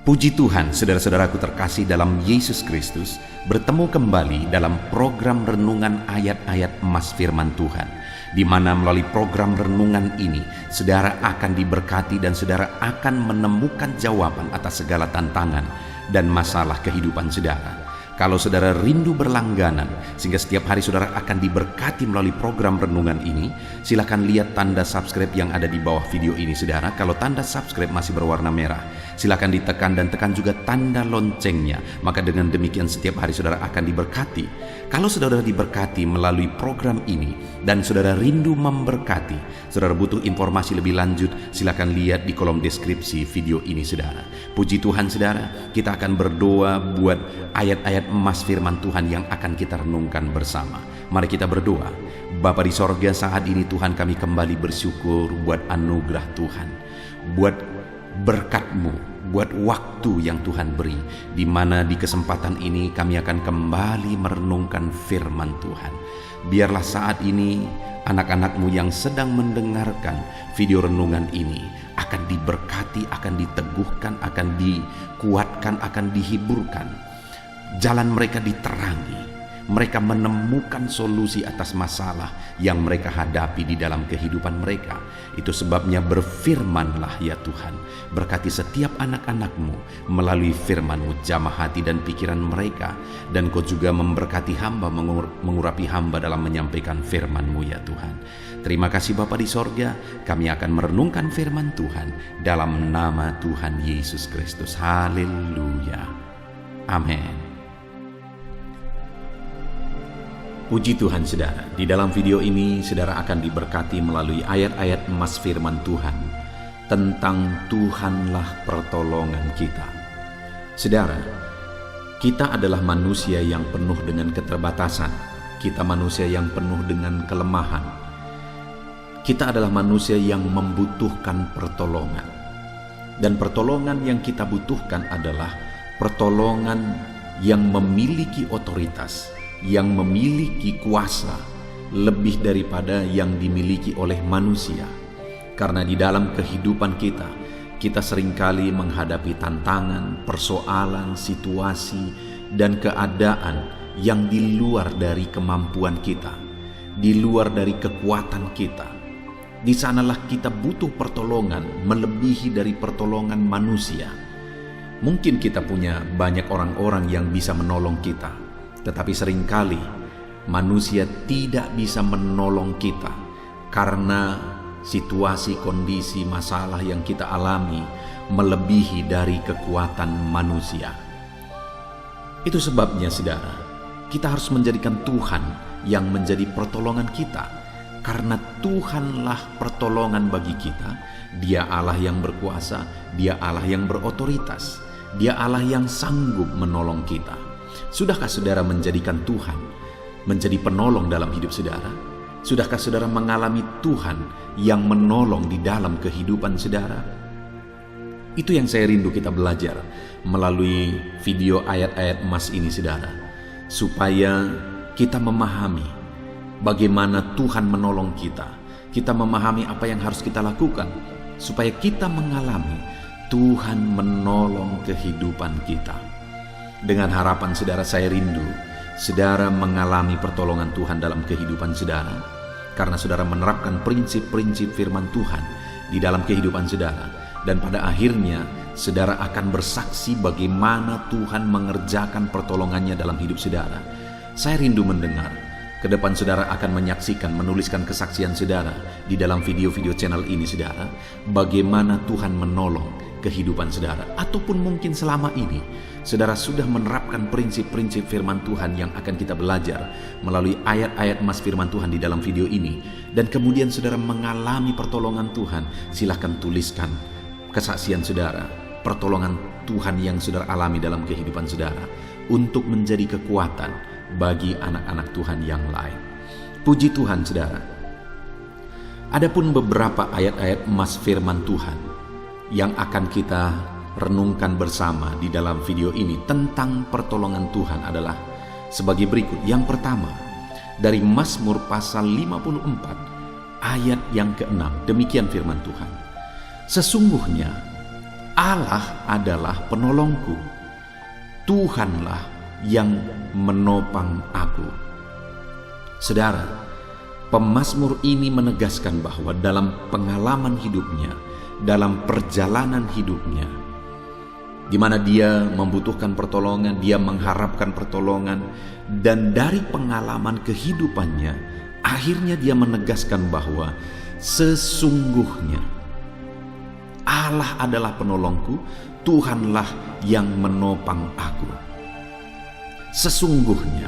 Puji Tuhan, saudara-saudaraku terkasih dalam Yesus Kristus, bertemu kembali dalam program renungan ayat-ayat emas firman Tuhan, di mana melalui program renungan ini, saudara akan diberkati dan saudara akan menemukan jawaban atas segala tantangan dan masalah kehidupan saudara. Kalau saudara rindu berlangganan sehingga setiap hari saudara akan diberkati melalui program renungan ini, silakan lihat tanda subscribe yang ada di bawah video ini saudara. Kalau tanda subscribe masih berwarna merah, silakan ditekan dan tekan juga tanda loncengnya. Maka dengan demikian setiap hari saudara akan diberkati. Kalau saudara diberkati melalui program ini dan saudara rindu memberkati, saudara butuh informasi lebih lanjut, silakan lihat di kolom deskripsi video ini saudara. Puji Tuhan saudara, kita akan berdoa buat ayat-ayat emas firman Tuhan yang akan kita renungkan bersama. Mari kita berdoa. Bapa di sorga, saat ini Tuhan kami kembali bersyukur buat anugerah Tuhan, buat berkat-Mu, buat waktu yang Tuhan beri, di mana di kesempatan ini kami akan kembali merenungkan firman Tuhan. Biarlah saat ini anak-anak-Mu yang sedang mendengarkan video renungan ini akan diberkati, akan diteguhkan, akan dikuatkan, akan dihiburkan. Jalan mereka diterangi, mereka menemukan solusi atas masalah yang mereka hadapi di dalam kehidupan mereka. Itu sebabnya berfirmanlah ya Tuhan, berkati setiap anak-anak-Mu melalui firman-Mu, jamah hati dan pikiran mereka, dan Kau juga memberkati hamba, mengurapi hamba dalam menyampaikan firman-Mu ya Tuhan. Terima kasih Bapa di sorga, kami akan merenungkan firman Tuhan dalam nama Tuhan Yesus Kristus. Haleluya. Amin. Puji Tuhan saudara, di dalam video ini saudara akan diberkati melalui ayat-ayat emas firman Tuhan tentang Tuhanlah pertolongan kita. Saudara, kita adalah manusia yang penuh dengan keterbatasan. Kita manusia yang penuh dengan kelemahan. Kita adalah manusia yang membutuhkan pertolongan. Dan pertolongan yang kita butuhkan adalah pertolongan yang memiliki otoritas, yang memiliki kuasa lebih daripada yang dimiliki oleh manusia. Karena di dalam kehidupan kita seringkali menghadapi tantangan, persoalan, situasi, dan keadaan yang di luar dari kemampuan kita, di luar dari kekuatan kita. Di sanalah kita butuh pertolongan melebihi dari pertolongan manusia. Mungkin kita punya banyak orang-orang yang bisa menolong kita, tetapi seringkali manusia tidak bisa menolong kita karena situasi, kondisi, masalah yang kita alami melebihi dari kekuatan manusia. Itu sebabnya saudara, kita harus menjadikan Tuhan yang menjadi pertolongan kita. Karena Tuhanlah pertolongan bagi kita. Dia Allah yang berkuasa, Dia Allah yang berotoritas, Dia Allah yang sanggup menolong kita. Sudahkah saudara menjadikan Tuhan menjadi penolong dalam hidup saudara? Sudahkah saudara mengalami Tuhan yang menolong di dalam kehidupan saudara? Itu yang saya rindu kita belajar melalui video ayat-ayat emas ini saudara, supaya kita memahami bagaimana Tuhan menolong kita. Kita memahami apa yang harus kita lakukan supaya kita mengalami Tuhan menolong kehidupan kita. Dengan harapan saudara, saya rindu saudara mengalami pertolongan Tuhan dalam kehidupan saudara, karena saudara menerapkan prinsip-prinsip firman Tuhan di dalam kehidupan saudara, dan pada akhirnya saudara akan bersaksi bagaimana Tuhan mengerjakan pertolongannya dalam hidup saudara. Saya rindu mendengar ke depan saudara akan menyaksikan, menuliskan kesaksian saudara di dalam video-video channel ini saudara, bagaimana Tuhan menolong kehidupan saudara. Ataupun mungkin selama ini saudara sudah menerapkan prinsip-prinsip firman Tuhan yang akan kita belajar melalui ayat-ayat emas firman Tuhan di dalam video ini, dan kemudian saudara mengalami pertolongan Tuhan. Silahkan tuliskan kesaksian saudara, pertolongan Tuhan yang saudara alami dalam kehidupan saudara, untuk menjadi kekuatan bagi anak-anak Tuhan yang lain. Puji Tuhan saudara. Adapun beberapa ayat-ayat emas firman Tuhan yang akan kita renungkan bersama di dalam video ini tentang pertolongan Tuhan adalah sebagai berikut. Yang pertama, dari Mazmur pasal 54 ayat yang ke-6. Demikian firman Tuhan. Sesungguhnya Allah adalah penolongku. Tuhanlah yang menopang aku. Saudara, pemazmur ini menegaskan bahwa dalam pengalaman hidupnya, dalam perjalanan hidupnya, di mana dia membutuhkan pertolongan, dia mengharapkan pertolongan, dan dari pengalaman kehidupannya, akhirnya dia menegaskan bahwa sesungguhnya Allah adalah penolongku, Tuhanlah yang menopang aku. Sesungguhnya.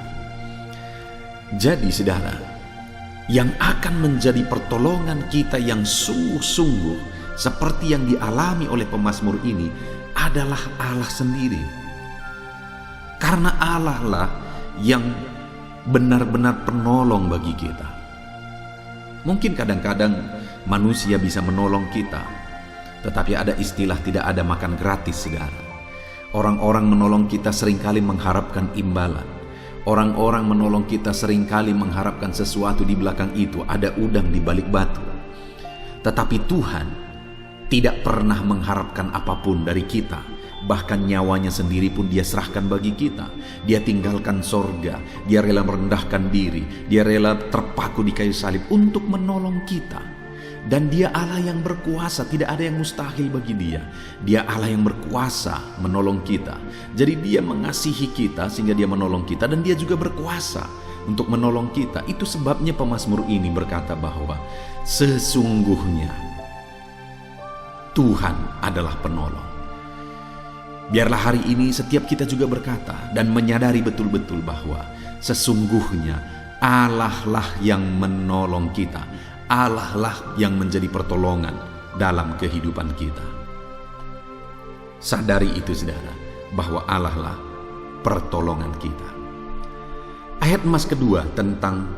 Jadi saudara, yang akan menjadi pertolongan kita yang sungguh-sungguh seperti yang dialami oleh pemazmur ini adalah Allah sendiri. Karena Allah lah yang benar-benar penolong bagi kita. Mungkin kadang-kadang manusia bisa menolong kita, tetapi ada istilah tidak ada makan gratis, saudara. Orang-orang menolong kita seringkali mengharapkan imbalan. Orang-orang menolong kita seringkali mengharapkan sesuatu di belakang itu, ada udang di balik batu. Tetapi Tuhan tidak pernah mengharapkan apapun dari kita. Bahkan nyawanya sendiri pun dia serahkan bagi kita. Dia tinggalkan sorga, dia rela merendahkan diri, dia rela terpaku di kayu salib untuk menolong kita. Dan dia Allah yang berkuasa, tidak ada yang mustahil bagi dia. Dia Allah yang berkuasa menolong kita. Jadi dia mengasihi kita sehingga dia menolong kita, dan dia juga berkuasa untuk menolong kita. Itu sebabnya pemazmur ini berkata bahwa sesungguhnya Tuhan adalah penolong. Biarlah hari ini setiap kita juga berkata dan menyadari betul-betul bahwa sesungguhnya Allah lah yang menolong kita. Allah lah yang menjadi pertolongan dalam kehidupan kita. Sadari itu saudara, bahwa Allah lah pertolongan kita. Ayat emas kedua tentang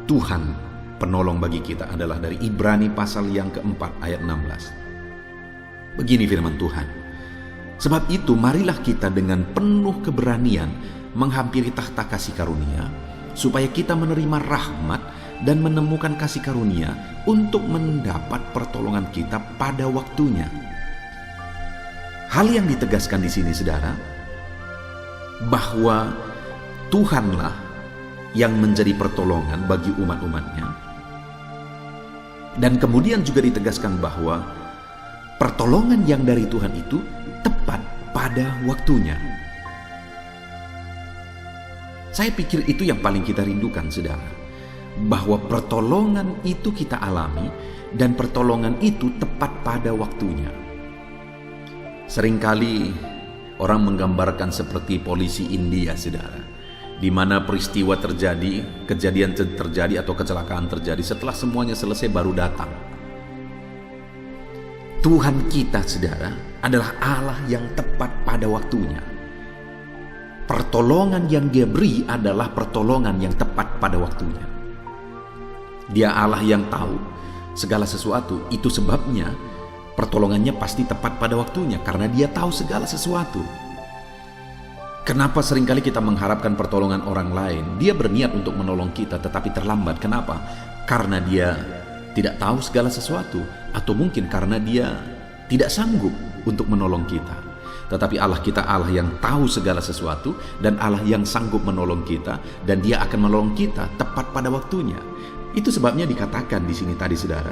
Tuhan penolong bagi kita adalah dari Ibrani pasal yang keempat ayat 16. Begini firman Tuhan. Sebab itu marilah kita dengan penuh keberanian menghampiri takhta kasih karunia, supaya kita menerima rahmat dan menemukan kasih karunia untuk mendapat pertolongan kita pada waktunya. Hal yang ditegaskan di sini saudara, bahwa Tuhanlah yang menjadi pertolongan bagi umat-umatnya. Dan kemudian juga ditegaskan bahwa pertolongan yang dari Tuhan itu tepat pada waktunya. Saya pikir itu yang paling kita rindukan saudara, bahwa pertolongan itu kita alami dan pertolongan itu tepat pada waktunya. Seringkali orang menggambarkan seperti polisi India saudara, di mana peristiwa terjadi, kejadian terjadi atau kecelakaan terjadi, setelah semuanya selesai baru datang. Tuhan kita saudara adalah Allah yang tepat pada waktunya. Pertolongan yang dia beri adalah pertolongan yang tepat pada waktunya. Dia Allah yang tahu segala sesuatu. Itu sebabnya pertolongannya pasti tepat pada waktunya, karena dia tahu segala sesuatu. Kenapa seringkali kita mengharapkan pertolongan orang lain? Dia berniat untuk menolong kita tetapi terlambat. Kenapa? Karena dia tidak tahu segala sesuatu, atau mungkin karena dia tidak sanggup untuk menolong kita. Tetapi Allah kita Allah yang tahu segala sesuatu dan Allah yang sanggup menolong kita, dan dia akan menolong kita tepat pada waktunya. Itu sebabnya dikatakan di sini tadi saudara,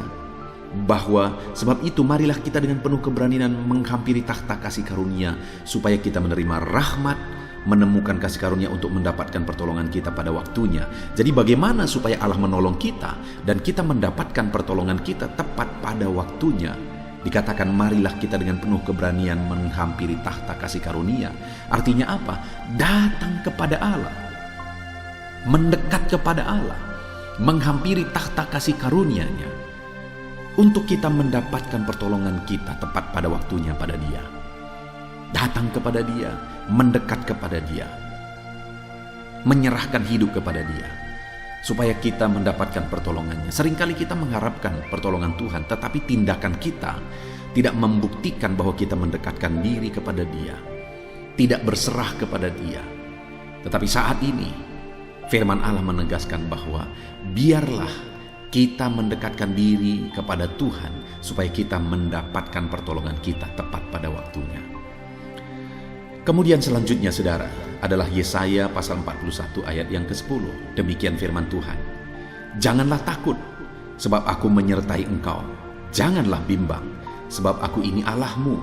bahwa sebab itu marilah kita dengan penuh keberanian menghampiri takhta kasih karunia, supaya kita menerima rahmat, menemukan kasih karunia untuk mendapatkan pertolongan kita pada waktunya. Jadi bagaimana supaya Allah menolong kita dan kita mendapatkan pertolongan kita tepat pada waktunya? Dikatakan marilah kita dengan penuh keberanian menghampiri takhta kasih karunia. Artinya apa? Datang kepada Allah, mendekat kepada Allah, menghampiri takhta kasih karunia-Nya, untuk kita mendapatkan pertolongan kita tepat pada waktunya pada Dia. Datang kepada Dia, mendekat kepada Dia, menyerahkan hidup kepada Dia, supaya kita mendapatkan pertolongannya. Seringkali kita mengharapkan pertolongan Tuhan, tetapi tindakan kita tidak membuktikan bahwa kita mendekatkan diri kepada Dia, tidak berserah kepada Dia. Tetapi saat ini firman Allah menegaskan bahwa biarlah kita mendekatkan diri kepada Tuhan supaya kita mendapatkan pertolongan kita tepat pada waktunya. Kemudian selanjutnya saudara adalah Yesaya pasal 41 ayat yang ke-10. Demikian firman Tuhan. Janganlah takut, sebab aku menyertai engkau. Janganlah bimbang, sebab aku ini Allahmu.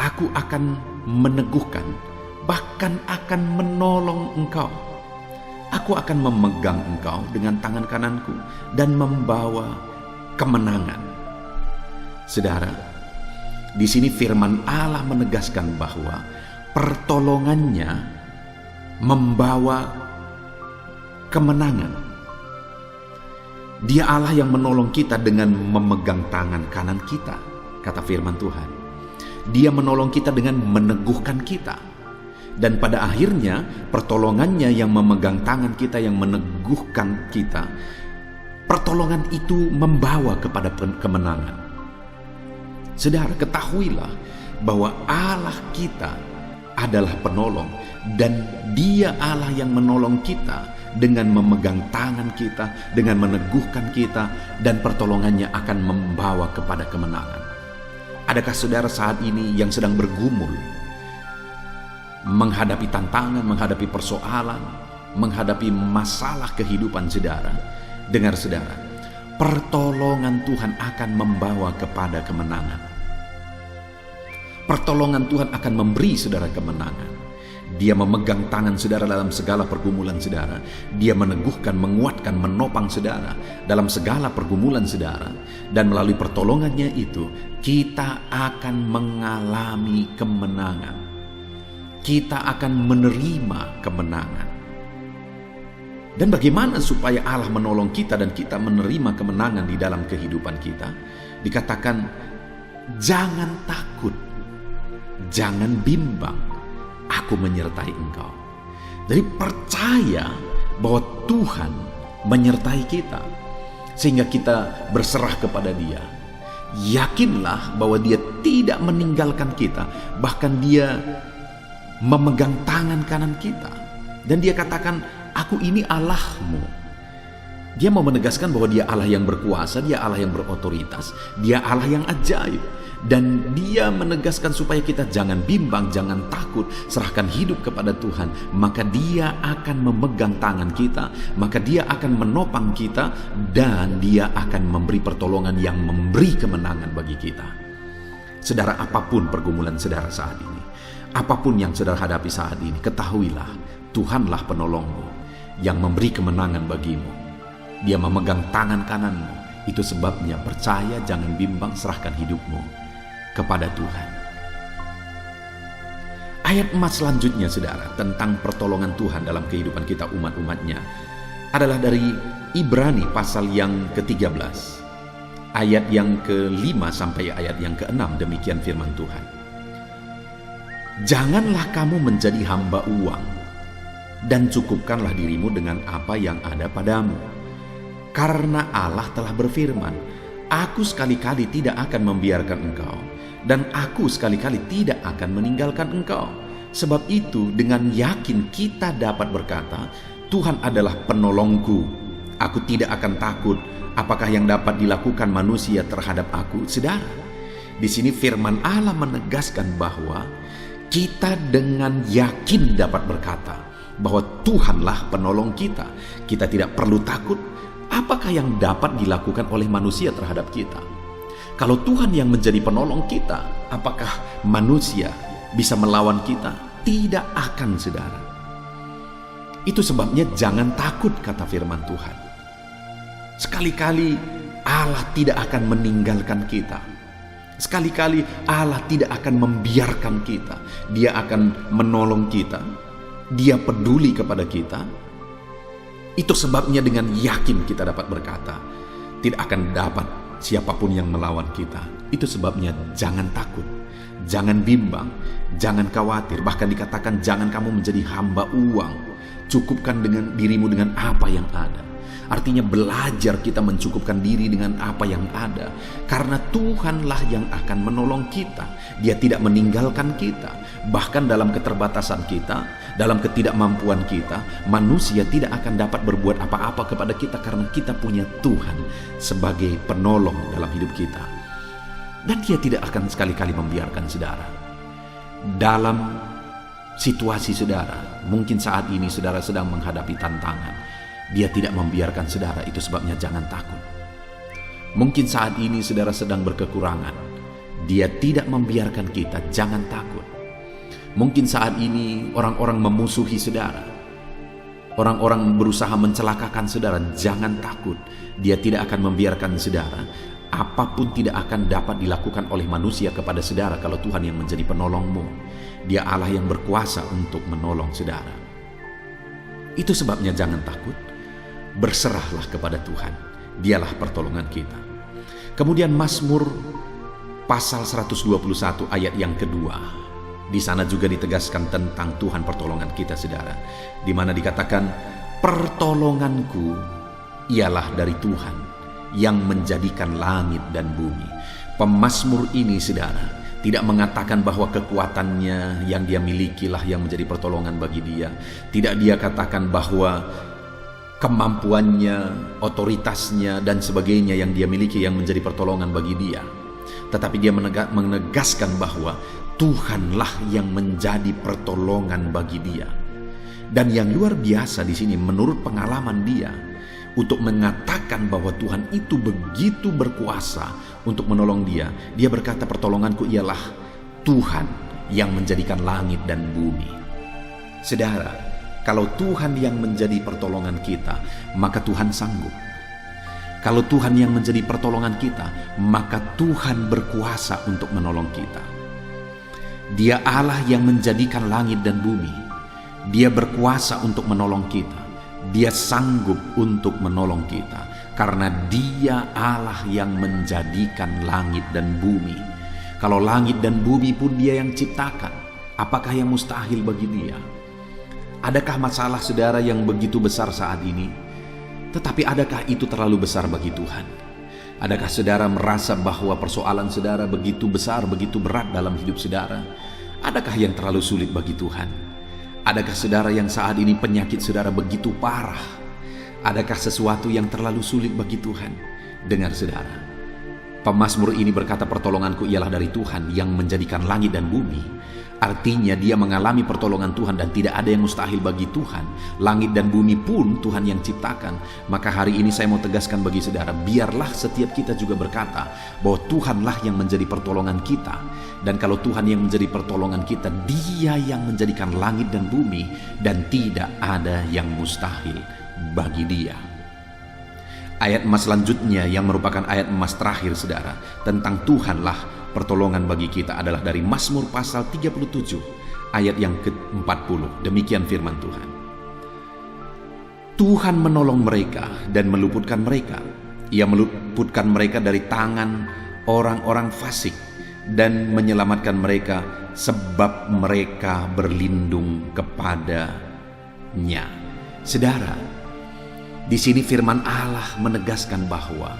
Aku akan meneguhkan, bahkan akan menolong engkau. Aku akan memegang engkau dengan tangan kananku dan membawa kemenangan. Saudara, di sini firman Allah menegaskan bahwa pertolongannya membawa kemenangan. Dia Allah yang menolong kita dengan memegang tangan kanan kita, kata firman Tuhan. Dia menolong kita dengan meneguhkan kita. Dan pada akhirnya pertolongannya yang memegang tangan kita, yang meneguhkan kita, pertolongan itu membawa kepada kemenangan. Saudara, ketahuilah bahwa Allah kita adalah penolong, dan Dia Allah yang menolong kita dengan memegang tangan kita, dengan meneguhkan kita, dan pertolongannya akan membawa kepada kemenangan. Adakah saudara saat ini yang sedang bergumul, menghadapi tantangan, menghadapi persoalan, menghadapi masalah kehidupan saudara? Dengar saudara, pertolongan Tuhan akan membawa kepada kemenangan. Pertolongan Tuhan akan memberi saudara kemenangan. Dia memegang tangan saudara dalam segala pergumulan saudara. Dia meneguhkan, menguatkan, menopang saudara dalam segala pergumulan saudara. Dan melalui pertolongannya itu, kita akan mengalami kemenangan. Kita akan menerima kemenangan. Dan bagaimana supaya Allah menolong kita dan kita menerima kemenangan di dalam kehidupan kita? Dikatakan, jangan takut, jangan bimbang, aku menyertai engkau. Jadi percaya bahwa Tuhan menyertai kita, sehingga kita berserah kepada Dia. Yakinlah bahwa Dia tidak meninggalkan kita, bahkan Dia memegang tangan kanan kita. Dan Dia katakan, aku ini Allahmu. Dia mau menegaskan bahwa Dia Allah yang berkuasa, Dia Allah yang berotoritas, Dia Allah yang ajaib. Dan Dia menegaskan supaya kita jangan bimbang, jangan takut, serahkan hidup kepada Tuhan. Maka Dia akan memegang tangan kita, maka Dia akan menopang kita, dan Dia akan memberi pertolongan yang memberi kemenangan bagi kita. Saudara, apapun pergumulan saudara saat ini, apapun yang saudara hadapi saat ini, ketahuilah Tuhanlah penolongmu yang memberi kemenangan bagimu. Dia memegang tangan kananmu. Itu sebabnya percaya, jangan bimbang, serahkan hidupmu kepada Tuhan. Ayat emas selanjutnya saudara tentang pertolongan Tuhan dalam kehidupan kita umat-umatnya adalah dari Ibrani pasal yang ke-13 ayat yang ke-5 sampai ayat yang ke-6. Demikian firman Tuhan. Janganlah kamu menjadi hamba uang, dan cukupkanlah dirimu dengan apa yang ada padamu. Karena Allah telah berfirman, aku sekali-kali tidak akan membiarkan engkau, dan aku sekali-kali tidak akan meninggalkan engkau. Sebab itu dengan yakin kita dapat berkata, Tuhan adalah penolongku, aku tidak akan takut. Apakah yang dapat dilakukan manusia terhadap aku? Saudara, di sini firman Allah menegaskan bahwa kita dengan yakin dapat berkata bahwa Tuhanlah penolong kita. Kita tidak perlu takut. Apakah yang dapat dilakukan oleh manusia terhadap kita? Kalau Tuhan yang menjadi penolong kita, apakah manusia bisa melawan kita? Tidak akan, saudara. Itu sebabnya jangan takut, kata firman Tuhan. Sekali-kali Allah tidak akan meninggalkan kita. Sekali-kali Allah tidak akan membiarkan kita. Dia akan menolong kita. Dia peduli kepada kita. Itu sebabnya dengan yakin kita dapat berkata, tidak akan dapat siapapun yang melawan kita. Itu sebabnya jangan takut, jangan bimbang, jangan khawatir. Bahkan dikatakan jangan kamu menjadi hamba uang. Cukupkan dengan dirimu dengan apa yang ada. Artinya belajar kita mencukupkan diri dengan apa yang ada. Karena Tuhanlah yang akan menolong kita. Dia tidak meninggalkan kita. Bahkan dalam keterbatasan kita, dalam ketidakmampuan kita, manusia tidak akan dapat berbuat apa-apa kepada kita karena kita punya Tuhan sebagai penolong dalam hidup kita. Dan Dia tidak akan sekali-kali membiarkan saudara. Dalam situasi saudara, mungkin saat ini saudara sedang menghadapi tantangan, Dia tidak membiarkan saudara, itu sebabnya jangan takut. Mungkin saat ini saudara sedang berkekurangan, Dia tidak membiarkan kita, jangan takut. Mungkin saat ini orang-orang memusuhi saudara, orang-orang berusaha mencelakakan saudara, jangan takut. Dia tidak akan membiarkan saudara. Apapun tidak akan dapat dilakukan oleh manusia kepada saudara kalau Tuhan yang menjadi penolongmu. Dia Allah yang berkuasa untuk menolong saudara. Itu sebabnya jangan takut. Berserahlah kepada Tuhan. Dialah pertolongan kita. Kemudian Mazmur pasal 121 ayat yang kedua. Di sana juga ditegaskan tentang Tuhan pertolongan kita saudara. Di mana dikatakan, pertolonganku ialah dari Tuhan yang menjadikan langit dan bumi. Pemazmur ini saudara tidak mengatakan bahwa kekuatannya yang dia milikilah yang menjadi pertolongan bagi dia. Tidak dia katakan bahwa kemampuannya, otoritasnya dan sebagainya yang dia miliki yang menjadi pertolongan bagi dia. Tetapi dia menegaskan bahwa Tuhanlah yang menjadi pertolongan bagi dia. Dan yang luar biasa di sini menurut pengalaman dia, untuk mengatakan bahwa Tuhan itu begitu berkuasa untuk menolong dia. Dia berkata, pertolonganku ialah Tuhan yang menjadikan langit dan bumi. Saudara, kalau Tuhan yang menjadi pertolongan kita, maka Tuhan sanggup. Kalau Tuhan yang menjadi pertolongan kita, maka Tuhan berkuasa untuk menolong kita. Dia Allah yang menjadikan langit dan bumi. Dia berkuasa untuk menolong kita. Dia sanggup untuk menolong kita. Karena Dia Allah yang menjadikan langit dan bumi. Kalau langit dan bumi pun Dia yang ciptakan, apakah yang mustahil bagi Dia? Adakah masalah saudara yang begitu besar saat ini? Tetapi adakah itu terlalu besar bagi Tuhan? Adakah saudara merasa bahwa persoalan saudara begitu besar, begitu berat dalam hidup saudara? Adakah yang terlalu sulit bagi Tuhan? Adakah saudara yang saat ini penyakit saudara begitu parah? Adakah sesuatu yang terlalu sulit bagi Tuhan? Dengar saudara, pemazmur ini berkata, pertolonganku ialah dari Tuhan yang menjadikan langit dan bumi. Artinya dia mengalami pertolongan Tuhan dan tidak ada yang mustahil bagi Tuhan. Langit dan bumi pun Tuhan yang ciptakan. Maka hari ini saya mau tegaskan bagi saudara, biarlah setiap kita juga berkata bahwa Tuhanlah yang menjadi pertolongan kita. Dan kalau Tuhan yang menjadi pertolongan kita, Dia yang menjadikan langit dan bumi, dan tidak ada yang mustahil bagi Dia. Ayat emas selanjutnya yang merupakan ayat emas terakhir saudara, tentang Tuhanlah pertolongan bagi kita adalah dari Mazmur pasal 37 ayat yang ke-40. Demikian firman Tuhan. Tuhan menolong mereka dan meluputkan mereka. Ia meluputkan mereka dari tangan orang-orang fasik dan menyelamatkan mereka sebab mereka berlindung kepadanya. Saudara, di sini firman Allah menegaskan bahwa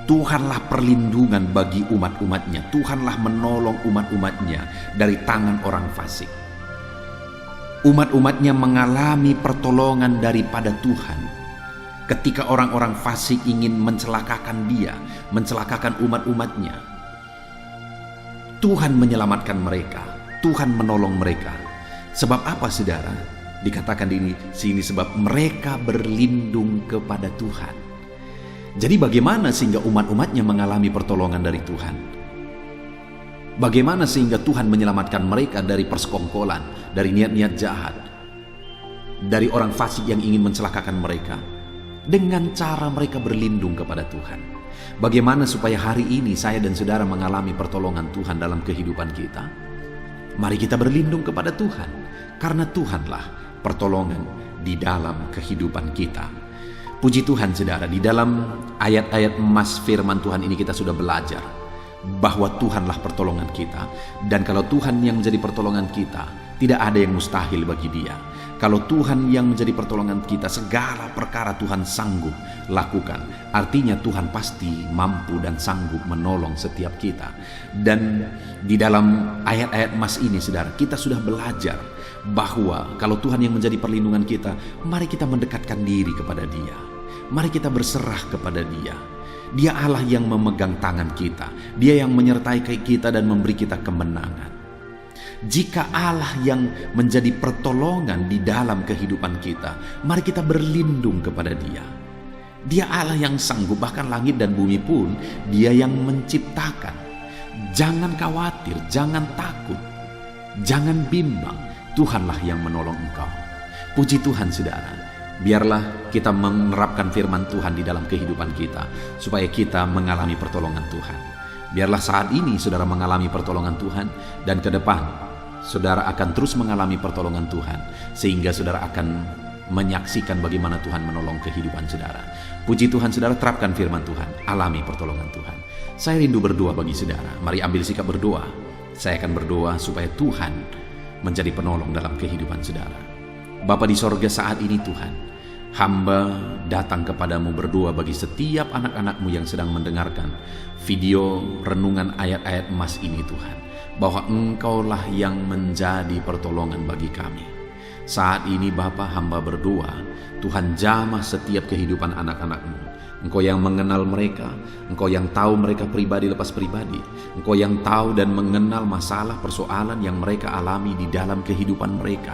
Tuhanlah perlindungan bagi umat-umatnya. Tuhanlah menolong umat-umatnya dari tangan orang fasik. Umat-umatnya mengalami pertolongan daripada Tuhan. Ketika orang-orang fasik ingin mencelakakan dia, mencelakakan umat-umatnya, Tuhan menyelamatkan mereka. Tuhan menolong mereka. Sebab apa saudara? Dikatakan di sini sebab mereka berlindung kepada Tuhan. Jadi bagaimana sehingga umat-umatnya mengalami pertolongan dari Tuhan? Bagaimana sehingga Tuhan menyelamatkan mereka dari persekongkolan, dari niat-niat jahat, dari orang fasik yang ingin mencelakakan mereka? Dengan cara mereka berlindung kepada Tuhan. Bagaimana supaya hari ini saya dan saudara mengalami pertolongan Tuhan dalam kehidupan kita? Mari kita berlindung kepada Tuhan, karena Tuhanlah pertolongan di dalam kehidupan kita. Puji Tuhan saudara, di dalam ayat-ayat emas firman Tuhan ini kita sudah belajar bahwa Tuhanlah pertolongan kita. Dan kalau Tuhan yang menjadi pertolongan kita, Tidak ada yang mustahil bagi Dia. Kalau Tuhan yang menjadi pertolongan kita, segala perkara Tuhan sanggup lakukan. Artinya Tuhan pasti mampu dan sanggup menolong setiap kita. Dan di dalam ayat-ayat emas ini, saudara, kita sudah belajar bahwa kalau Tuhan yang menjadi perlindungan kita, mari kita mendekatkan diri kepada Dia. Mari kita berserah kepada Dia. Dia Allah yang memegang tangan kita. Dia yang menyertai kita dan memberi kita kemenangan. Jika Allah yang menjadi pertolongan di dalam kehidupan kita, mari kita berlindung kepada Dia. Dia Allah yang sanggup, bahkan langit dan bumi pun Dia yang menciptakan. Jangan khawatir, jangan takut, jangan bimbang. Tuhanlah yang menolong engkau. Puji Tuhan, saudara. Biarlah kita menerapkan firman Tuhan di dalam kehidupan kita, supaya kita mengalami pertolongan Tuhan. Biarlah saat ini saudara mengalami pertolongan Tuhan, dan ke depan saudara akan terus mengalami pertolongan Tuhan, sehingga saudara akan menyaksikan bagaimana Tuhan menolong kehidupan saudara. Puji Tuhan, saudara, terapkan firman Tuhan, alami pertolongan Tuhan. Saya rindu berdoa bagi saudara. Mari ambil sikap berdoa. Saya akan berdoa supaya Tuhan menjadi penolong dalam kehidupan saudara. Bapa di sorga, saat ini Tuhan, hamba datang kepadamu berdoa bagi setiap anak-anakmu yang sedang mendengarkan video renungan ayat-ayat emas ini, Tuhan, bahwa Engkaulah yang menjadi pertolongan bagi kami. Saat ini Bapa, hamba berdoa, Tuhan jamah setiap kehidupan anak-anak-Mu. Engkau yang mengenal mereka, Engkau yang tahu mereka pribadi lepas pribadi, Engkau yang tahu dan mengenal masalah persoalan yang mereka alami di dalam kehidupan mereka.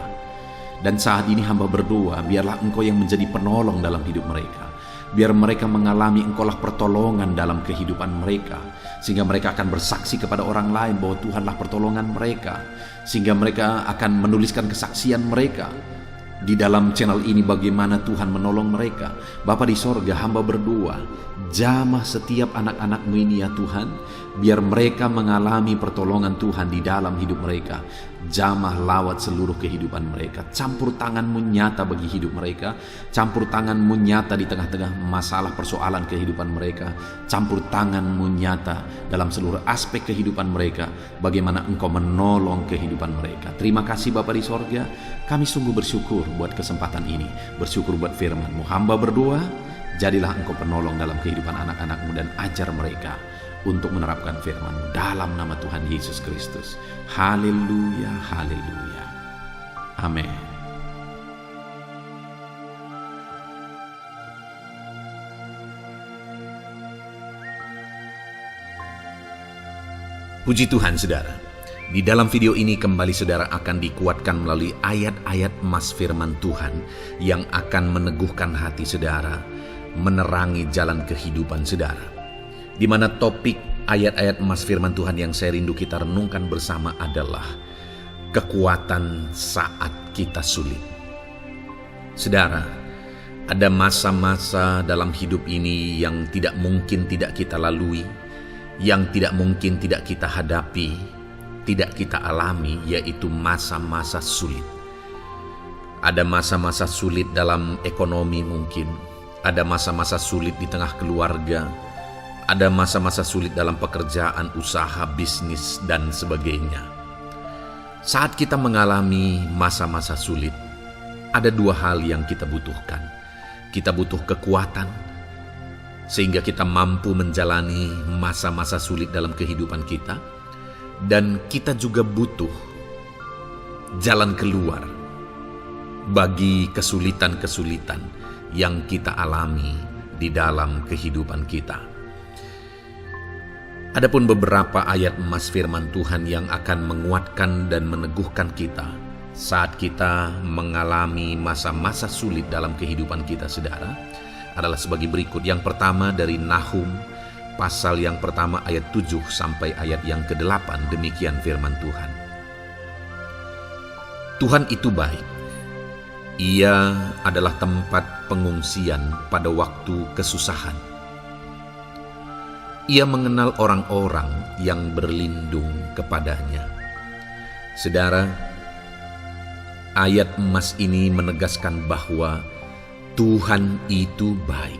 Dan saat ini hamba berdoa, biarlah Engkau yang menjadi penolong dalam hidup mereka. Biar mereka mengalami Engkaulah pertolongan dalam kehidupan mereka, sehingga mereka akan bersaksi kepada orang lain bahwa Tuhanlah pertolongan mereka, sehingga mereka akan menuliskan kesaksian mereka di dalam channel ini bagaimana Tuhan menolong mereka. Bapa di sorga, hamba berdoa, jamah setiap anak-anak-Mu ini ya Tuhan, biar mereka mengalami pertolongan Tuhan di dalam hidup mereka. Jamah lawat seluruh kehidupan mereka. Campur tangan-Mu nyata bagi hidup mereka. Campur tangan-Mu nyata di tengah-tengah masalah persoalan kehidupan mereka. Campur tangan-Mu nyata dalam seluruh aspek kehidupan mereka. Bagaimana Engkau menolong kehidupan mereka. Terima kasih Bapa di sorga. Kami sungguh bersyukur buat kesempatan ini. Bersyukur buat firman-Mu. Hamba berdoa, jadilah Engkau penolong dalam kehidupan anak-anak-Mu dan ajar mereka untuk menerapkan firman dalam nama Tuhan Yesus Kristus. Haleluya, haleluya. Amin. Puji Tuhan, saudara. Di dalam video ini kembali saudara akan dikuatkan melalui ayat-ayat emas firman Tuhan yang akan meneguhkan hati saudara, menerangi jalan kehidupan saudara. Di mana topik ayat-ayat emas firman Tuhan yang saya rindu kita renungkan bersama adalah kekuatan saat kita sulit. Saudara, ada masa-masa dalam hidup ini yang tidak mungkin tidak kita lalui, yang tidak mungkin tidak kita hadapi, tidak kita alami, yaitu masa-masa sulit. Ada masa-masa sulit dalam ekonomi mungkin, ada masa-masa sulit di tengah keluarga, ada masa-masa sulit dalam pekerjaan, usaha, bisnis, dan sebagainya. Saat kita mengalami masa-masa sulit, ada dua hal yang kita butuhkan. Kita butuh kekuatan, sehingga kita mampu menjalani masa-masa sulit dalam kehidupan kita. Dan kita juga butuh jalan keluar bagi kesulitan-kesulitan yang kita alami di dalam kehidupan kita. Adapun beberapa ayat emas firman Tuhan yang akan menguatkan dan meneguhkan kita saat kita mengalami masa-masa sulit dalam kehidupan kita, saudara, adalah sebagai berikut. Yang pertama dari Nahum pasal yang pertama ayat 7 sampai ayat yang ke-8. Demikian firman Tuhan. Tuhan itu baik. Ia adalah tempat pengungsian pada waktu kesusahan. Ia mengenal orang-orang yang berlindung kepadanya. Saudara, ayat emas ini menegaskan bahwa Tuhan itu baik.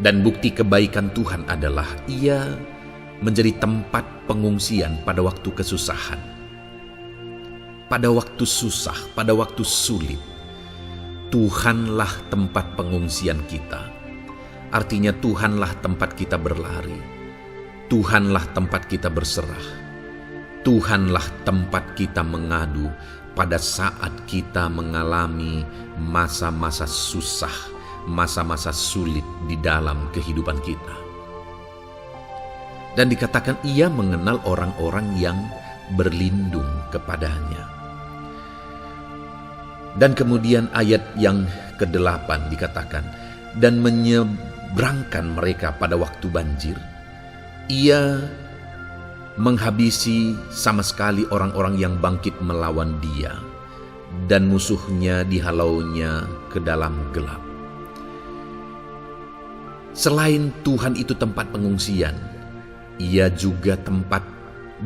Dan bukti kebaikan Tuhan adalah Ia menjadi tempat pengungsian pada waktu kesusahan. pada waktu susah, pada waktu sulit, Tuhanlah tempat pengungsian kita. Artinya Tuhanlah tempat kita berlari, Tuhanlah tempat kita berserah, Tuhanlah tempat kita mengadu pada saat kita mengalami masa-masa susah, masa-masa sulit di dalam kehidupan kita. Dan dikatakan ia mengenal orang-orang yang berlindung kepadanya. Dan kemudian ayat yang ke-8 dikatakan, dan menyeberangkan mereka pada waktu banjir. Ia menghabisi sama sekali orang-orang yang bangkit melawan dia, dan musuhnya dihalaunya ke dalam gelap. Selain Tuhan itu tempat pengungsian, ia juga tempat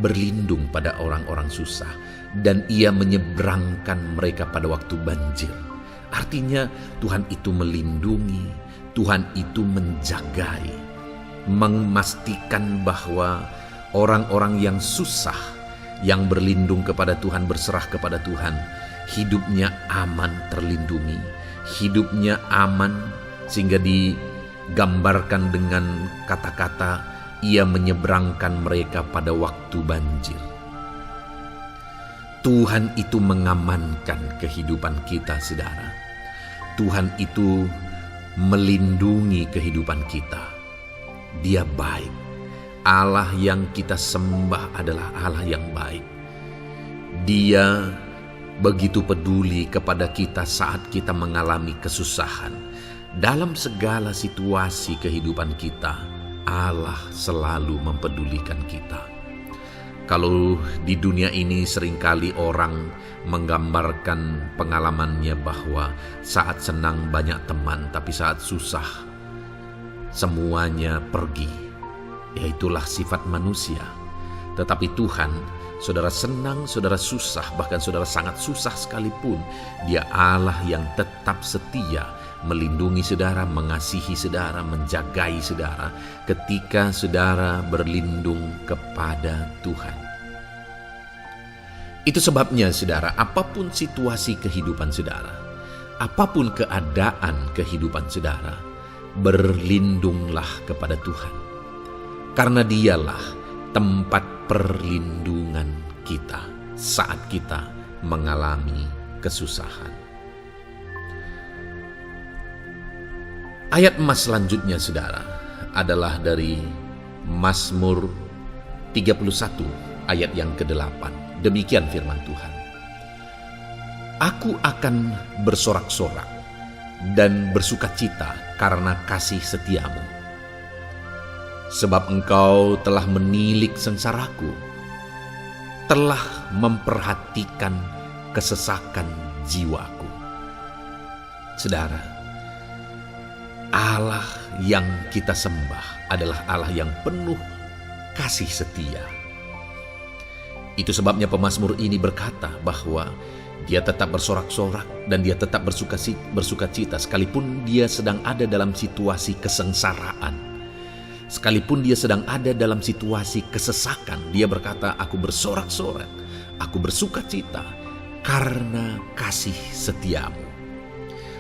berlindung pada orang-orang susah, dan ia menyeberangkan mereka pada waktu banjir. Artinya Tuhan itu melindungi, Tuhan itu menjagai, memastikan bahwa orang-orang yang susah, yang berlindung kepada Tuhan, berserah kepada Tuhan, hidupnya aman, terlindungi, hidupnya aman, sehingga digambarkan dengan kata-kata ia menyeberangkan mereka pada waktu banjir. Tuhan itu mengamankan kehidupan kita, saudara. Tuhan itu melindungi kehidupan kita. Dia baik. Allah yang kita sembah adalah Allah yang baik. Dia begitu peduli kepada kita saat kita mengalami kesusahan. Dalam segala situasi kehidupan kita, Allah selalu mempedulikan kita. Kalau di dunia ini seringkali orang menggambarkan pengalamannya bahwa saat senang banyak teman, tapi saat susah semuanya pergi. Ya, itulah sifat manusia. Tetapi Tuhan, saudara senang, saudara susah, bahkan saudara sangat susah sekalipun, Dia Allah yang tetap setia, melindungi saudara, mengasihi saudara, menjagai saudara ketika saudara berlindung kepada Tuhan. Itu sebabnya saudara, apapun situasi kehidupan saudara, apapun keadaan kehidupan saudara, berlindunglah kepada Tuhan. Karena Dialah tempat perlindungan kita saat kita mengalami kesusahan. Ayat emas selanjutnya saudara adalah dari Mazmur 31 ayat yang ke-8. Demikian firman Tuhan. Aku akan bersorak-sorak dan bersukacita karena kasih setiamu. Sebab engkau telah menilik sengsaraku, telah memperhatikan kesesakan jiwaku. Saudara, Allah yang kita sembah adalah Allah yang penuh kasih setia. Itu sebabnya pemazmur ini berkata bahwa dia tetap bersorak-sorak dan dia tetap bersukacita sekalipun dia sedang ada dalam situasi kesengsaraan. Sekalipun dia sedang ada dalam situasi kesesakan, dia berkata, aku bersorak-sorak, aku bersukacita karena kasih setiamu.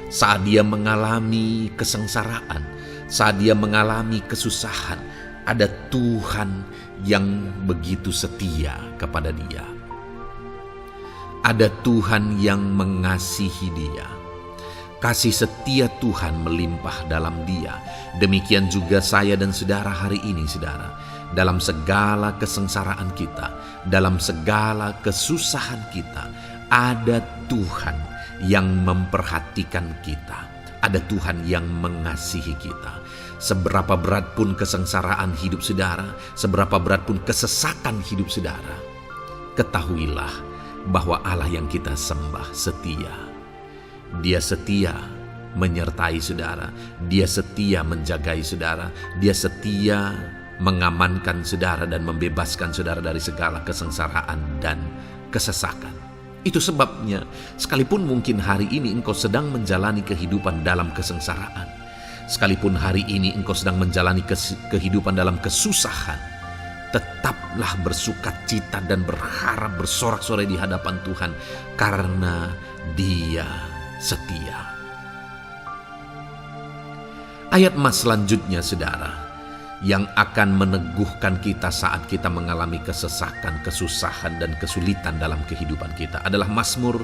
Saat dia mengalami kesengsaraan, saat dia mengalami kesusahan, ada Tuhan yang begitu setia kepada dia. Ada Tuhan yang mengasihi dia. Kasih setia Tuhan melimpah dalam dia. Demikian juga saya dan saudara hari ini, saudara. Dalam segala kesengsaraan kita, dalam segala kesusahan kita, ada Tuhan yang memperhatikan kita. Ada Tuhan yang mengasihi kita. Seberapa berat pun kesengsaraan hidup saudara, seberapa berat pun kesesakan hidup saudara, ketahuilah bahwa Allah yang kita sembah setia. Dia setia menyertai saudara, Dia setia menjagai saudara, Dia setia mengamankan saudara dan membebaskan saudara dari segala kesengsaraan dan kesesakan. Itu sebabnya sekalipun mungkin hari ini engkau sedang menjalani kehidupan dalam kesengsaraan, sekalipun hari ini engkau sedang menjalani kehidupan dalam kesusahan, tetaplah bersukacita dan berharap bersorak-sorai di hadapan Tuhan karena Dia setia. Ayat mas selanjutnya, saudara, yang akan meneguhkan kita saat kita mengalami kesesakan, kesusahan, dan kesulitan dalam kehidupan kita adalah Mazmur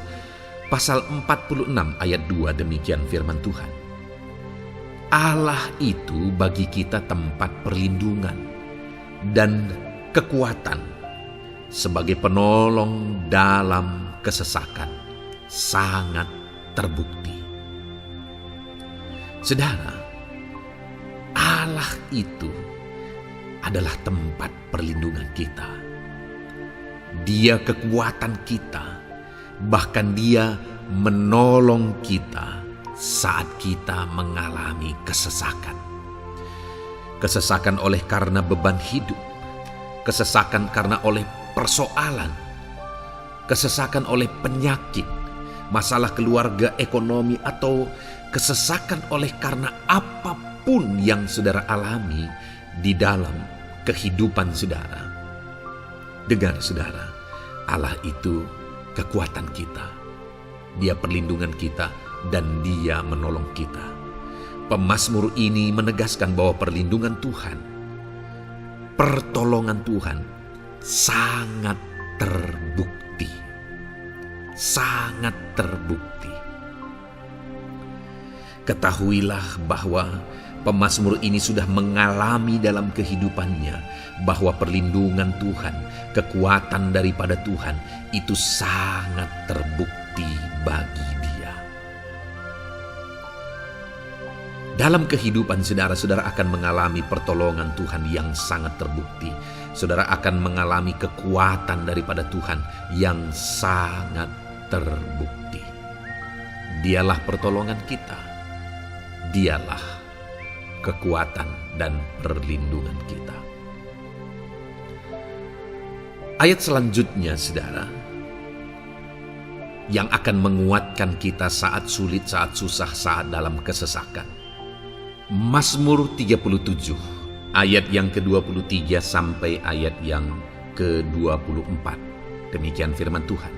pasal 46 ayat 2. Demikian firman Tuhan. Allah itu bagi kita tempat perlindungan dan kekuatan sebagai penolong dalam kesesakan sangat terbukti. Saudara, Allah itu adalah tempat perlindungan kita. Dia kekuatan kita, bahkan Dia menolong kita saat kita mengalami kesesakan. Kesesakan oleh karena beban hidup, kesesakan karena oleh persoalan, kesesakan oleh penyakit, masalah keluarga, ekonomi, atau kesesakan oleh karena apapun yang saudara alami di dalam kehidupan saudara. Dengar saudara, Allah itu kekuatan kita, Dia perlindungan kita, dan Dia menolong kita. Pemazmur ini menegaskan bahwa perlindungan Tuhan, pertolongan Tuhan sangat terbukti. Sangat terbukti. Ketahuilah bahwa pemazmur ini sudah mengalami dalam kehidupannya bahwa perlindungan Tuhan, kekuatan daripada Tuhan itu sangat terbukti bagi dia. Dalam kehidupan saudara akan mengalami pertolongan Tuhan yang sangat terbukti. Saudara akan mengalami kekuatan daripada Tuhan yang sangat terbukti. Dialah pertolongan kita. Dialah kekuatan dan perlindungan kita. Ayat selanjutnya, saudara, yang akan menguatkan kita saat sulit, saat susah, saat dalam kesesakan. Mazmur 37 ayat yang ke-23 sampai ayat yang ke-24. Demikian firman Tuhan.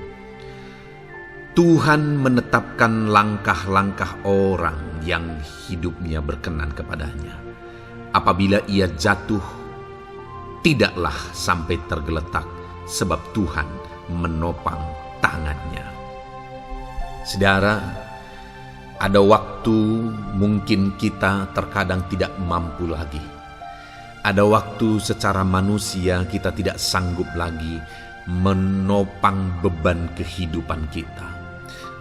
Tuhan menetapkan langkah-langkah orang yang hidupnya berkenan kepadanya. Apabila ia jatuh, tidaklah sampai tergeletak, sebab Tuhan menopang tangannya. Saudara, ada waktu mungkin kita terkadang tidak mampu lagi. Ada waktu secara manusia kita tidak sanggup lagi menopang beban kehidupan kita.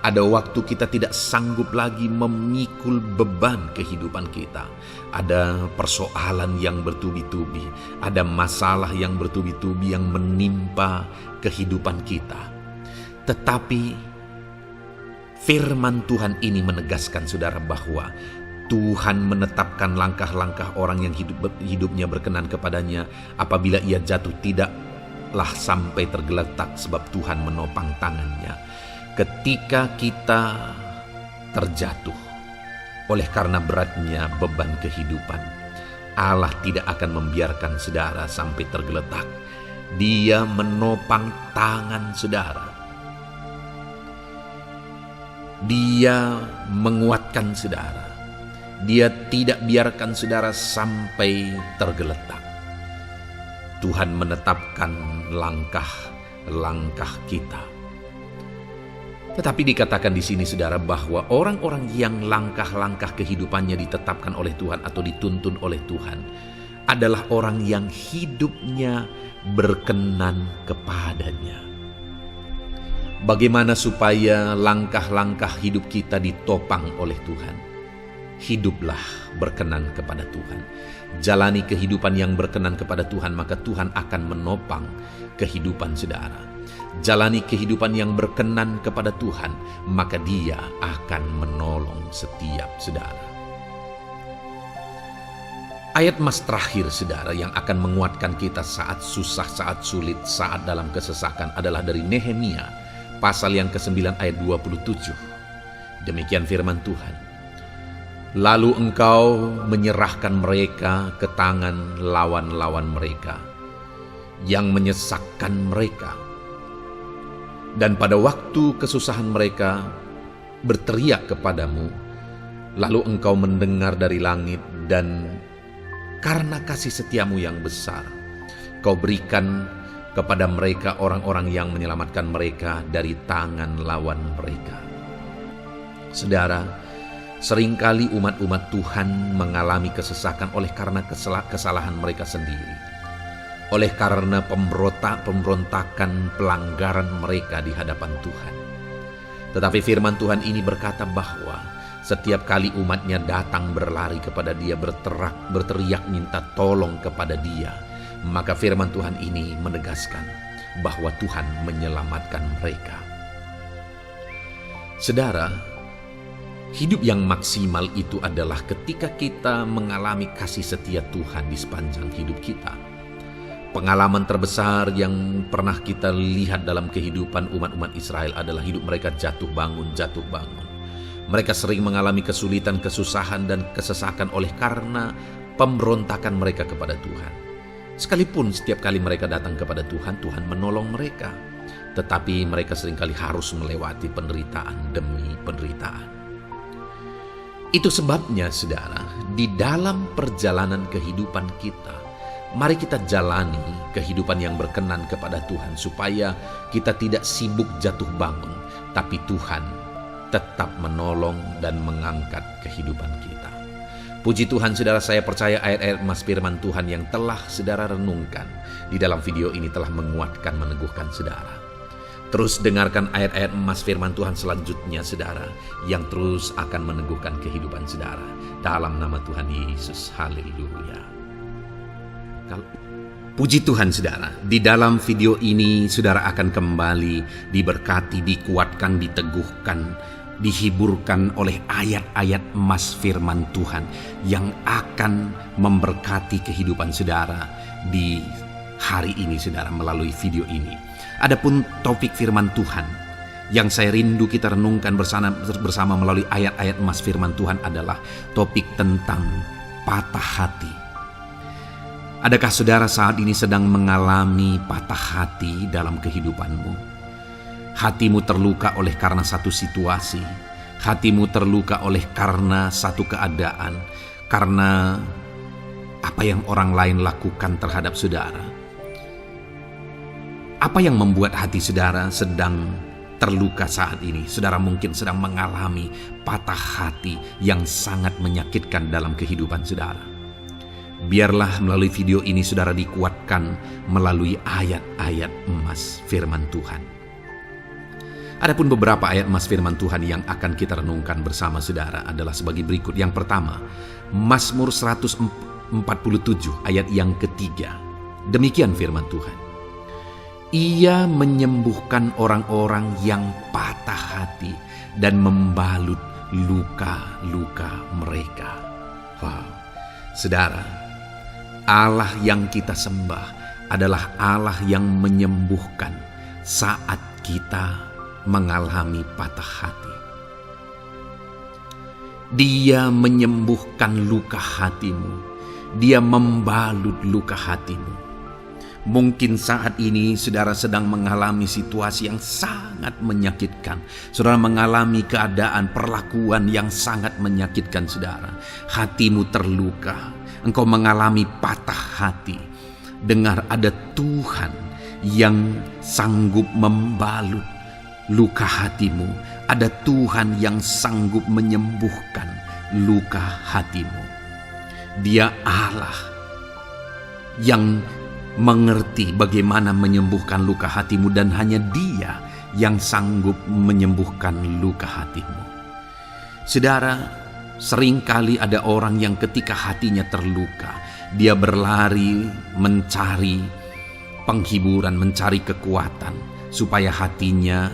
Ada waktu kita tidak sanggup lagi memikul beban kehidupan kita. Ada persoalan yang bertubi-tubi, ada masalah yang bertubi-tubi yang menimpa kehidupan kita. Tetapi firman Tuhan ini menegaskan saudara bahwa Tuhan menetapkan langkah-langkah orang yang hidupnya berkenan kepadanya. Apabila ia jatuh, tidaklah sampai tergeletak, sebab Tuhan menopang tangannya. Ketika kita terjatuh oleh karena beratnya beban kehidupan, Allah tidak akan membiarkan saudara sampai tergeletak. Dia menopang tangan saudara. Dia menguatkan saudara. Dia tidak biarkan saudara sampai tergeletak. Tuhan menetapkan langkah-langkah kita. Tetapi dikatakan di sini saudara bahwa orang-orang yang langkah-langkah kehidupannya ditetapkan oleh Tuhan atau dituntun oleh Tuhan adalah orang yang hidupnya berkenan kepadanya. Bagaimana supaya langkah-langkah hidup kita ditopang oleh Tuhan? Hiduplah berkenan kepada Tuhan. Jalani kehidupan yang berkenan kepada Tuhan, maka Tuhan akan menopang kehidupan saudara. Jalani kehidupan yang berkenan kepada Tuhan, maka Dia akan menolong setiap saudara. Ayat mas terakhir saudara yang akan menguatkan kita saat susah, saat sulit, saat dalam kesesakan adalah dari Nehemia pasal yang ke-9 ayat 27. Demikian firman Tuhan. Lalu engkau menyerahkan mereka ke tangan lawan-lawan mereka, yang menyesakkan mereka. Dan pada waktu kesusahan mereka berteriak kepadamu, lalu engkau mendengar dari langit, dan karena kasih setiamu yang besar, kau berikan kepada mereka orang-orang yang menyelamatkan mereka dari tangan lawan mereka. Saudara, seringkali umat-umat Tuhan mengalami kesesakan oleh karena kesalahan mereka sendiri. Oleh karena pemberontakan, pelanggaran mereka di hadapan Tuhan. Tetapi firman Tuhan ini berkata bahwa setiap kali umatnya datang berlari kepada Dia, berteriak minta tolong kepada Dia, maka firman Tuhan ini menegaskan bahwa Tuhan menyelamatkan mereka. Saudara, hidup yang maksimal itu adalah ketika kita mengalami kasih setia Tuhan di sepanjang hidup kita. Pengalaman terbesar yang pernah kita lihat dalam kehidupan umat-umat Israel adalah hidup mereka jatuh bangun. Mereka sering mengalami kesulitan, kesusahan, dan kesesakan oleh karena pemberontakan mereka kepada Tuhan. Sekalipun setiap kali mereka datang kepada Tuhan, Tuhan menolong mereka. Tetapi mereka seringkali harus melewati penderitaan demi penderitaan. Itu sebabnya, saudara, di dalam perjalanan kehidupan kita, mari kita jalani kehidupan yang berkenan kepada Tuhan supaya kita tidak sibuk jatuh bangun, tapi Tuhan tetap menolong dan mengangkat kehidupan kita. Puji Tuhan, saudara, saya percaya ayat-ayat emas firman Tuhan yang telah saudara renungkan di dalam video ini telah menguatkan, meneguhkan saudara. Terus dengarkan ayat-ayat emas firman Tuhan selanjutnya, saudara, yang terus akan meneguhkan kehidupan saudara. Dalam nama Tuhan Yesus, haleluya. Puji Tuhan, saudara, di dalam video ini saudara akan kembali diberkati, dikuatkan, diteguhkan, dihiburkan oleh ayat-ayat emas firman Tuhan yang akan memberkati kehidupan saudara di hari ini, saudara, melalui video ini. Adapun topik firman Tuhan yang saya rindu kita renungkan bersama melalui ayat-ayat emas firman Tuhan adalah topik tentang patah hati. Adakah saudara saat ini sedang mengalami patah hati dalam kehidupanmu? Hatimu terluka oleh karena satu situasi. Hatimu terluka oleh karena satu keadaan. Karena apa yang orang lain lakukan terhadap saudara. Apa yang membuat hati saudara sedang terluka saat ini? Saudara mungkin sedang mengalami patah hati yang sangat menyakitkan dalam kehidupan saudara. Biarlah melalui video ini saudara dikuatkan melalui ayat-ayat emas firman Tuhan. Adapun beberapa ayat emas firman Tuhan yang akan kita renungkan bersama saudara adalah sebagai berikut. Yang pertama, Mazmur 147 ayat yang ketiga. Demikian firman Tuhan. Ia menyembuhkan orang-orang yang patah hati dan membalut luka-luka mereka. Wow, saudara, Allah yang kita sembah adalah Allah yang menyembuhkan saat kita mengalami patah hati. Dia menyembuhkan luka hatimu. Dia membalut luka hatimu. Mungkin saat ini saudara sedang mengalami situasi yang sangat menyakitkan. Saudara mengalami keadaan, perlakuan yang sangat menyakitkan saudara. Hatimu terluka. Engkau mengalami patah hati. Dengar, ada Tuhan yang sanggup membalut luka hatimu. Ada Tuhan yang sanggup menyembuhkan luka hatimu. Dia Allah yang mengerti bagaimana menyembuhkan luka hatimu, dan hanya Dia yang sanggup menyembuhkan luka hatimu. Saudara, seringkali ada orang yang ketika hatinya terluka, dia berlari mencari penghiburan, mencari kekuatan supaya hatinya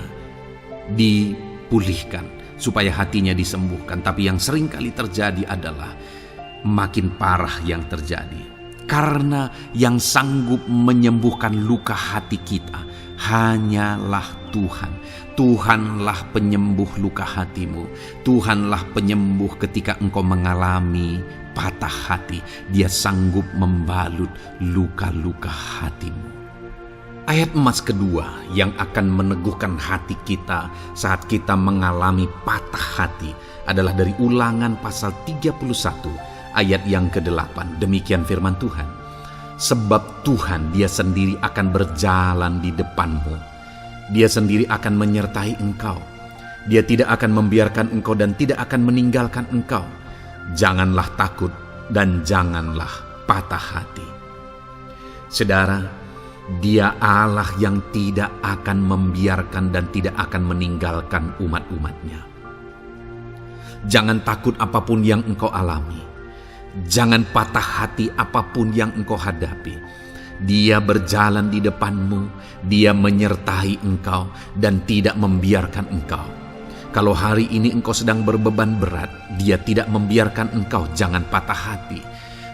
dipulihkan, supaya hatinya disembuhkan. Tapi yang seringkali terjadi adalah makin parah yang terjadi. Karena yang sanggup menyembuhkan luka hati kita hanyalah Tuhan. Tuhanlah penyembuh luka hatimu. Tuhanlah penyembuh ketika engkau mengalami patah hati. Dia sanggup membalut luka-luka hatimu. Ayat emas kedua yang akan meneguhkan hati kita saat kita mengalami patah hati adalah dari Ulangan pasal 31 ayat yang ke-8. Demikian firman Tuhan. Sebab Tuhan Dia sendiri akan berjalan di depanmu. Dia sendiri akan menyertai engkau. Dia tidak akan membiarkan engkau dan tidak akan meninggalkan engkau. Janganlah takut dan janganlah patah hati. Saudara, Dia Allah yang tidak akan membiarkan dan tidak akan meninggalkan umat-umatnya. Jangan takut apapun yang engkau alami. Jangan patah hati apapun yang engkau hadapi. Dia berjalan di depanmu, Dia menyertai engkau dan tidak membiarkan engkau. Kalau hari ini engkau sedang berbeban berat, Dia tidak membiarkan engkau, jangan patah hati.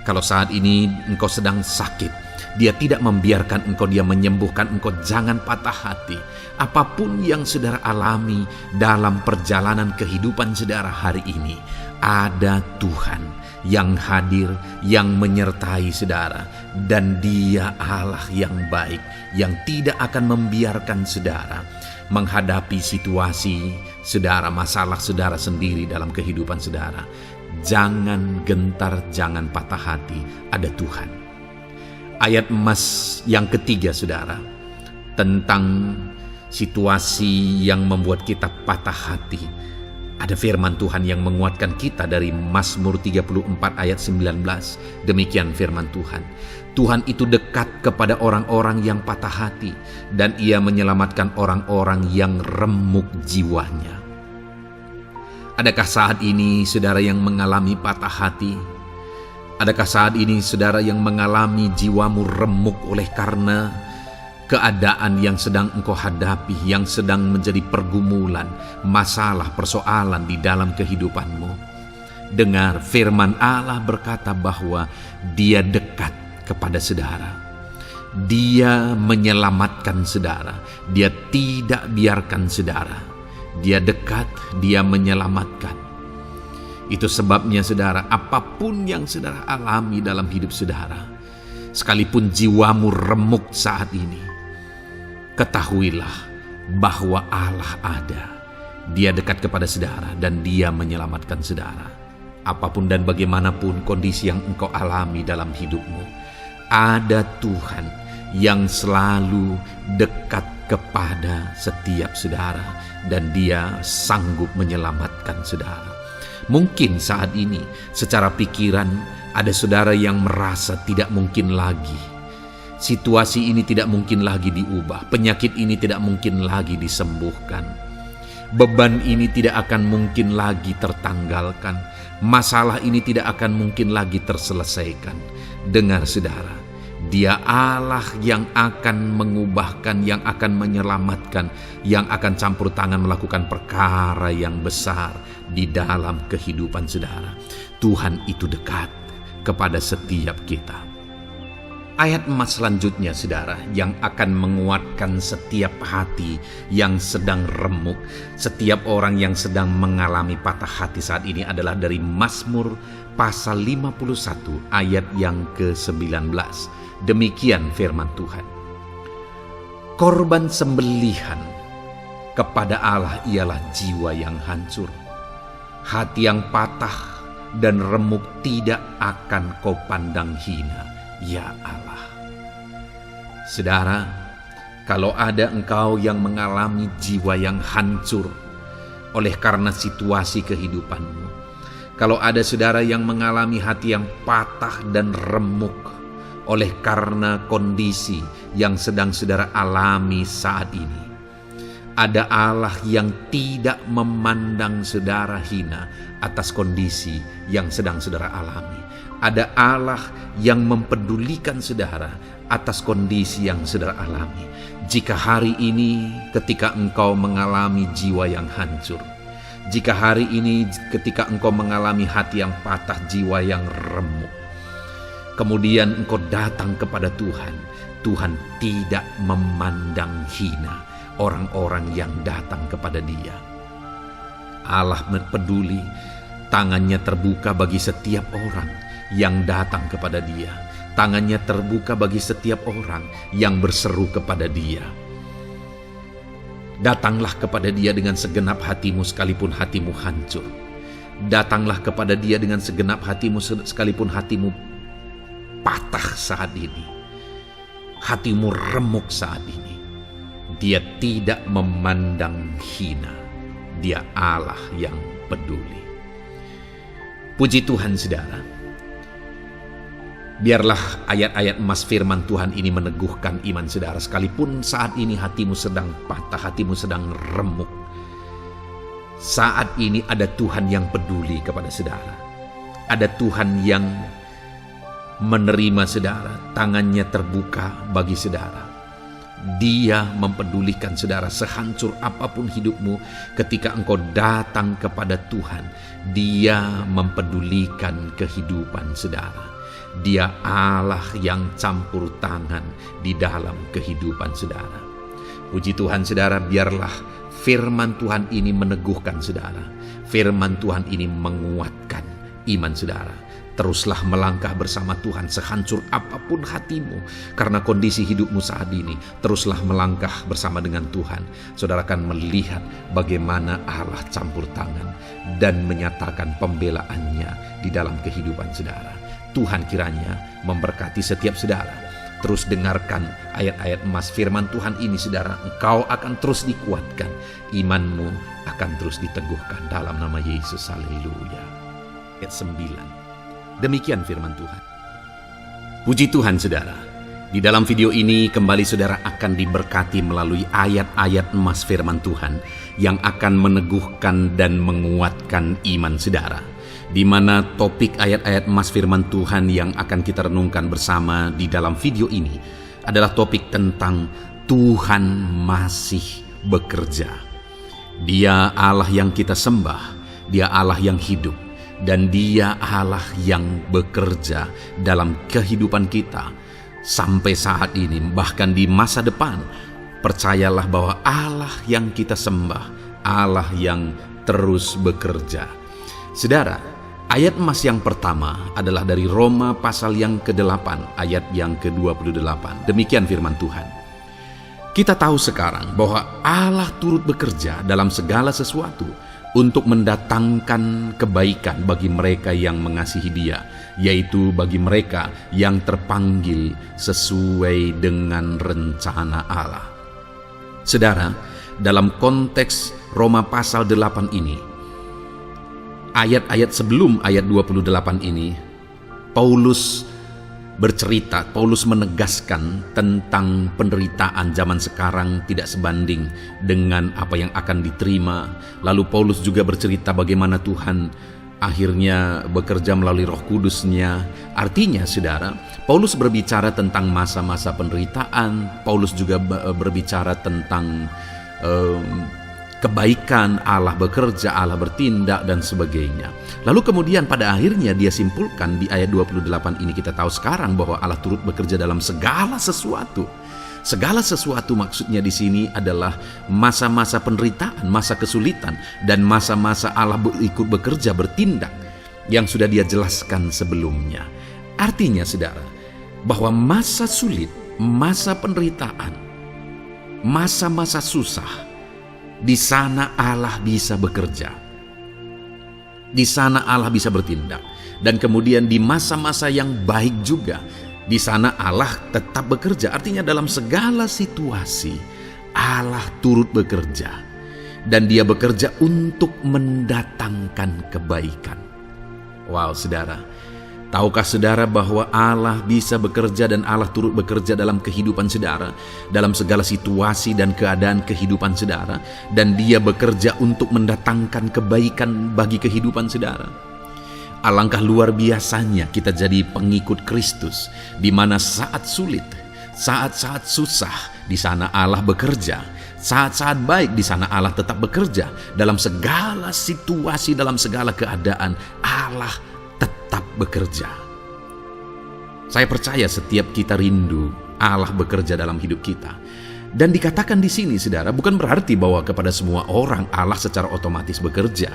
Kalau saat ini engkau sedang sakit, Dia tidak membiarkan engkau, Dia menyembuhkan engkau, jangan patah hati. Apapun yang saudara alami dalam perjalanan kehidupan saudara hari ini, ada Tuhan yang hadir, yang menyertai saudara. Dan Dia Allah yang baik, yang tidak akan membiarkan saudara menghadapi situasi saudara, masalah saudara sendiri dalam kehidupan saudara. Jangan gentar, jangan patah hati, ada Tuhan. Ayat emas yang ketiga saudara, tentang situasi yang membuat kita patah hati. Ada firman Tuhan yang menguatkan kita dari Mazmur 34 ayat 19. Demikian firman Tuhan. Tuhan itu dekat kepada orang-orang yang patah hati, dan Ia menyelamatkan orang-orang yang remuk jiwanya. Adakah saat ini saudara yang mengalami patah hati? Adakah saat ini saudara yang mengalami jiwamu remuk oleh karena keadaan yang sedang engkau hadapi, yang sedang menjadi pergumulan, masalah, persoalan di dalam kehidupanmu? Dengar, firman Allah berkata bahwa Dia dekat kepada saudara. Dia menyelamatkan saudara. Dia tidak biarkan saudara. Dia dekat, Dia menyelamatkan. Itu sebabnya saudara, apapun yang saudara alami dalam hidup saudara, sekalipun jiwamu remuk saat ini, ketahuilah bahwa Allah ada. Dia dekat kepada saudara dan Dia menyelamatkan saudara. Apapun dan bagaimanapun kondisi yang engkau alami dalam hidupmu, ada Tuhan yang selalu dekat kepada setiap saudara, dan Dia sanggup menyelamatkan saudara. Mungkin saat ini secara pikiran ada saudara yang merasa tidak mungkin lagi. Situasi ini tidak mungkin lagi diubah. Penyakit ini tidak mungkin lagi disembuhkan. Beban ini tidak akan mungkin lagi tertanggalkan. Masalah ini tidak akan mungkin lagi terselesaikan. Dengar saudara, Dia Allah yang akan mengubahkan, yang akan menyelamatkan, yang akan campur tangan melakukan perkara yang besar di dalam kehidupan saudara. Tuhan itu dekat kepada setiap kita. Ayat emas selanjutnya saudara, yang akan menguatkan setiap hati yang sedang remuk, setiap orang yang sedang mengalami patah hati saat ini adalah dari Mazmur pasal 51 ayat yang ke-19. Demikian firman Tuhan. Korban sembelihan kepada Allah ialah jiwa yang hancur. Hati yang patah dan remuk tidak akan kau pandang hina, ya Allah. Saudara, kalau ada engkau yang mengalami jiwa yang hancur oleh karena situasi kehidupanmu, kalau ada saudara yang mengalami hati yang patah dan remuk oleh karena kondisi yang sedang saudara alami saat ini, ada Allah yang tidak memandang saudara hina atas kondisi yang sedang saudara alami. Ada Allah yang mempedulikan saudara atas kondisi yang saudara alami. Jika hari ini ketika engkau mengalami jiwa yang hancur, jika hari ini ketika engkau mengalami hati yang patah, jiwa yang remuk, kemudian engkau datang kepada Tuhan, Tuhan tidak memandang hina orang-orang yang datang kepada Dia. Allah peduli, tangannya terbuka bagi setiap orang yang datang kepada Dia. Tangannya terbuka bagi setiap orang yang berseru kepada Dia. Datanglah kepada Dia dengan segenap hatimu sekalipun hatimu hancur. Datanglah kepada Dia dengan segenap hatimu sekalipun hatimu patah saat ini. Hatimu remuk saat ini. Dia tidak memandang hina. Dia Allah yang peduli. Puji Tuhan saudara. Biarlah ayat-ayat emas firman Tuhan ini meneguhkan iman saudara. Sekalipun saat ini hatimu sedang patah, hatimu sedang remuk. Saat ini ada Tuhan yang peduli kepada saudara. Ada Tuhan yang menerima saudara, tangannya terbuka bagi saudara. Dia mempedulikan saudara sehancur apapun hidupmu ketika engkau datang kepada Tuhan. Dia mempedulikan kehidupan saudara. Dia Allah yang campur tangan di dalam kehidupan saudara. Puji Tuhan saudara, biarlah firman Tuhan ini meneguhkan saudara. Firman Tuhan ini menguatkan iman saudara. Teruslah melangkah bersama Tuhan sehancur apapun hatimu karena kondisi hidupmu saat ini. Teruslah melangkah bersama dengan Tuhan. Saudara akan melihat bagaimana Allah campur tangan dan menyatakan pembelaannya di dalam kehidupan saudara. Tuhan kiranya memberkati setiap saudara. Terus dengarkan ayat-ayat emas firman Tuhan ini saudara. Engkau akan terus dikuatkan. Imanmu akan terus diteguhkan dalam nama Yesus. Haleluya. Ayat 9. Demikian firman Tuhan. Puji Tuhan saudara. Di dalam video ini kembali saudara akan diberkati melalui ayat-ayat emas firman Tuhan yang akan meneguhkan dan menguatkan iman saudara. Di mana topik ayat-ayat emas firman Tuhan yang akan kita renungkan bersama di dalam video ini adalah topik tentang Tuhan masih bekerja. Dia Allah yang kita sembah, Dia Allah yang hidup, dan Dia Allah yang bekerja dalam kehidupan kita sampai saat ini, bahkan di masa depan. Percayalah bahwa Allah yang kita sembah, Allah yang terus bekerja. Saudara, ayat emas yang pertama adalah dari Roma pasal yang ke-8 ayat yang ke-28. Demikian firman Tuhan. Kita tahu sekarang bahwa Allah turut bekerja dalam segala sesuatu untuk mendatangkan kebaikan bagi mereka yang mengasihi Dia, yaitu bagi mereka yang terpanggil sesuai dengan rencana Allah. Saudara, dalam konteks Roma pasal 8 ini, ayat-ayat sebelum ayat 28 ini, Paulus menegaskan tentang penderitaan zaman sekarang tidak sebanding dengan apa yang akan diterima. Lalu Paulus juga bercerita bagaimana Tuhan akhirnya bekerja melalui Roh Kudus-Nya. Artinya saudara, Paulus berbicara tentang masa-masa penderitaan. Paulus juga berbicara tentang kebaikan, Allah bekerja, Allah bertindak, dan sebagainya. Lalu kemudian pada akhirnya dia simpulkan di ayat 28 ini, kita tahu sekarang bahwa Allah turut bekerja dalam segala sesuatu. Segala sesuatu maksudnya di sini adalah masa-masa penderitaan, masa kesulitan, dan masa-masa Allah ikut bekerja, bertindak, yang sudah Dia jelaskan sebelumnya. Artinya saudara, bahwa masa sulit, masa penderitaan, masa-masa susah, di sana Allah bisa bekerja. Di sana Allah bisa bertindak. Dan kemudian di masa-masa yang baik juga, di sana Allah tetap bekerja. Artinya dalam segala situasi Allah turut bekerja. Dan Dia bekerja untuk mendatangkan kebaikan. Wow saudara, tahukah saudara bahwa Allah bisa bekerja dan Allah turut bekerja dalam kehidupan saudara, dalam segala situasi dan keadaan kehidupan saudara, dan Dia bekerja untuk mendatangkan kebaikan bagi kehidupan saudara. Alangkah luar biasanya kita jadi pengikut Kristus, di mana saat sulit, saat-saat susah, di sana Allah bekerja. Saat-saat baik, di sana Allah tetap bekerja. Dalam segala situasi, dalam segala keadaan, Allah tetap bekerja. Saya percaya setiap kita rindu Allah bekerja dalam hidup kita. Dan dikatakan di sini saudara, bukan berarti bahwa kepada semua orang Allah secara otomatis bekerja.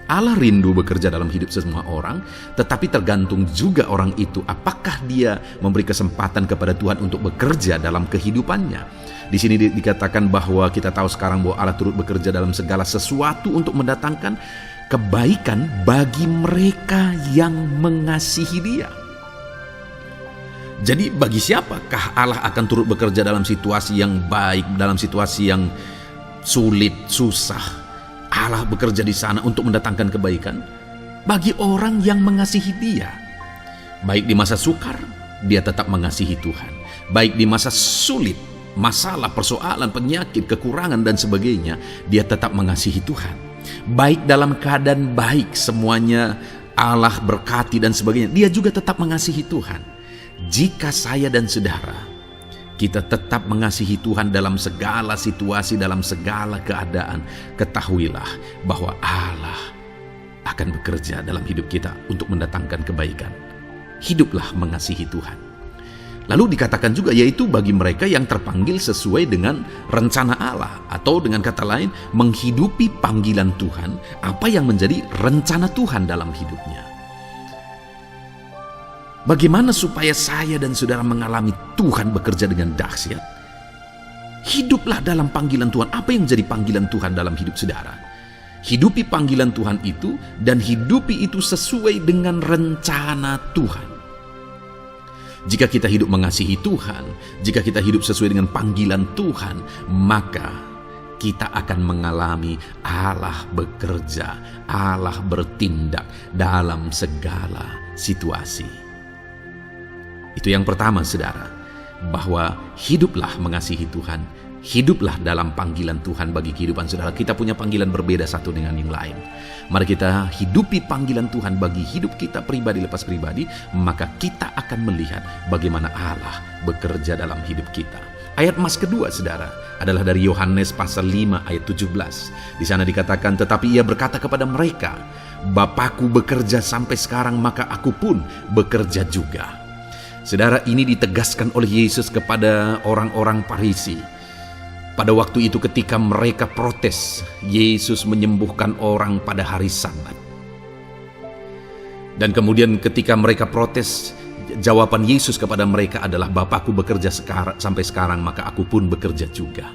Allah rindu bekerja dalam hidup semua orang, tetapi tergantung juga orang itu apakah dia memberi kesempatan kepada Tuhan untuk bekerja dalam kehidupannya. Di sini dikatakan bahwa kita tahu sekarang bahwa Allah turut bekerja dalam segala sesuatu untuk mendatangkan kebaikan bagi mereka yang mengasihi Dia. Jadi bagi siapakah Allah akan turut bekerja dalam situasi yang baik, dalam situasi yang sulit, susah? Allah bekerja di sana untuk mendatangkan kebaikan bagi orang yang mengasihi Dia. Baik di masa sukar, dia tetap mengasihi Tuhan. Baik di masa sulit, masalah, persoalan, penyakit, kekurangan dan sebagainya, dia tetap mengasihi Tuhan. Baik dalam keadaan baik, semuanya Allah berkati dan sebagainya, dia juga tetap mengasihi Tuhan. Jika saya dan saudara kita tetap mengasihi Tuhan dalam segala situasi, dalam segala keadaan, ketahuilah bahwa Allah akan bekerja dalam hidup kita untuk mendatangkan kebaikan. Hiduplah mengasihi Tuhan. Lalu dikatakan juga, yaitu bagi mereka yang terpanggil sesuai dengan rencana Allah, atau dengan kata lain, menghidupi panggilan Tuhan, apa yang menjadi rencana Tuhan dalam hidupnya. Bagaimana supaya saya dan saudara mengalami Tuhan bekerja dengan dahsyat? Hiduplah dalam panggilan Tuhan. Apa yang menjadi panggilan Tuhan dalam hidup saudara? Hidupi panggilan Tuhan itu, dan hidupi itu sesuai dengan rencana Tuhan. Jika kita hidup mengasihi Tuhan, jika kita hidup sesuai dengan panggilan Tuhan, maka kita akan mengalami Allah bekerja, Allah bertindak dalam segala situasi. Itu yang pertama, saudara, bahwa hiduplah mengasihi Tuhan, hiduplah dalam panggilan Tuhan bagi kehidupan saudara. Kita punya panggilan berbeda satu dengan yang lain. Mari kita hidupi panggilan Tuhan bagi hidup kita pribadi lepas pribadi, maka kita akan melihat bagaimana Allah bekerja dalam hidup kita. Ayat emas kedua, saudara, adalah dari Yohanes pasal 5 ayat 17. Di sana dikatakan, tetapi ia berkata kepada mereka, Bapakku bekerja sampai sekarang, maka aku pun bekerja juga. Saudara, ini ditegaskan oleh Yesus kepada orang-orang Farisi. Pada waktu itu ketika mereka protes, Yesus menyembuhkan orang pada hari Sabat. Dan kemudian ketika mereka protes, jawaban Yesus kepada mereka adalah, Bapakku bekerja sampai sekarang, maka aku pun bekerja juga.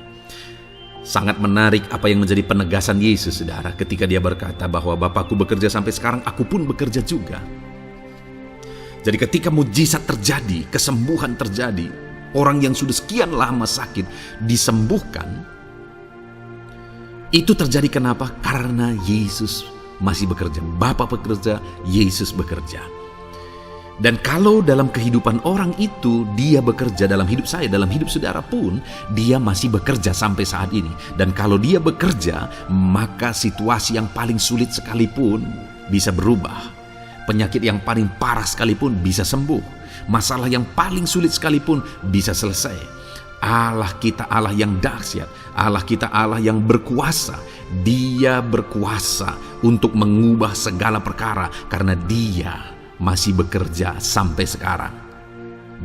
Sangat menarik apa yang menjadi penegasan Yesus, saudara, ketika dia berkata bahwa Bapakku bekerja sampai sekarang, aku pun bekerja juga. Jadi ketika mujizat terjadi, kesembuhan terjadi, orang yang sudah sekian lama sakit disembuhkan, itu terjadi kenapa? Karena Yesus masih bekerja. Bapa bekerja, Yesus bekerja. Dan kalau dalam kehidupan orang itu, dia bekerja dalam hidup saya, dalam hidup saudara pun, dia masih bekerja sampai saat ini. Dan kalau dia bekerja, maka situasi yang paling sulit sekalipun bisa berubah. Penyakit yang paling parah sekalipun bisa sembuh. Masalah yang paling sulit sekalipun bisa selesai. Allah kita Allah yang dahsyat. Allah kita Allah yang berkuasa. Dia berkuasa untuk mengubah segala perkara karena Dia masih bekerja sampai sekarang.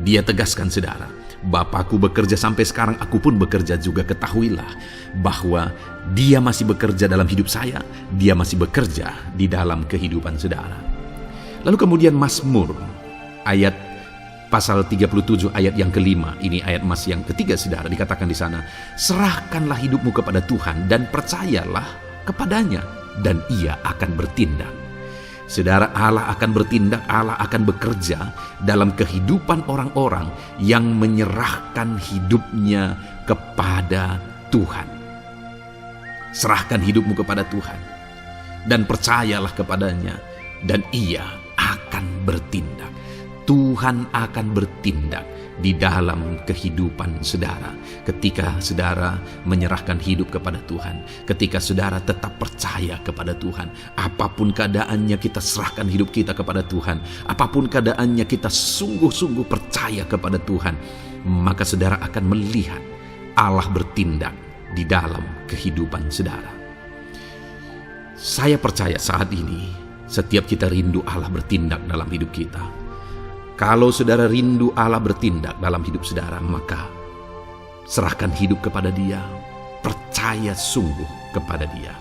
Dia tegaskan, saudara, Bapakku bekerja sampai sekarang, aku pun bekerja juga. Ketahuilah bahwa Dia masih bekerja dalam hidup saya. Dia masih bekerja di dalam kehidupan saudara. Lalu kemudian Mazmur ayat pasal 37 ayat yang kelima, ini ayat emas yang ketiga, saudara, dikatakan di sana, serahkanlah hidupmu kepada Tuhan dan percayalah kepadanya dan Ia akan bertindak. Saudara, Allah akan bertindak, Allah akan bekerja dalam kehidupan orang-orang yang menyerahkan hidupnya kepada Tuhan. Serahkan hidupmu kepada Tuhan dan percayalah kepadanya dan Ia akan bertindak. Tuhan akan bertindak di dalam kehidupan saudara. Ketika saudara menyerahkan hidup kepada Tuhan, ketika saudara tetap percaya kepada Tuhan, apapun keadaannya kita serahkan hidup kita kepada Tuhan, apapun keadaannya kita sungguh-sungguh percaya kepada Tuhan, maka saudara akan melihat Allah bertindak di dalam kehidupan saudara. Saya percaya saat ini setiap kita rindu Allah bertindak dalam hidup kita. Kalau saudara rindu Allah bertindak dalam hidup saudara, maka serahkan hidup kepada Dia, percaya sungguh kepada Dia.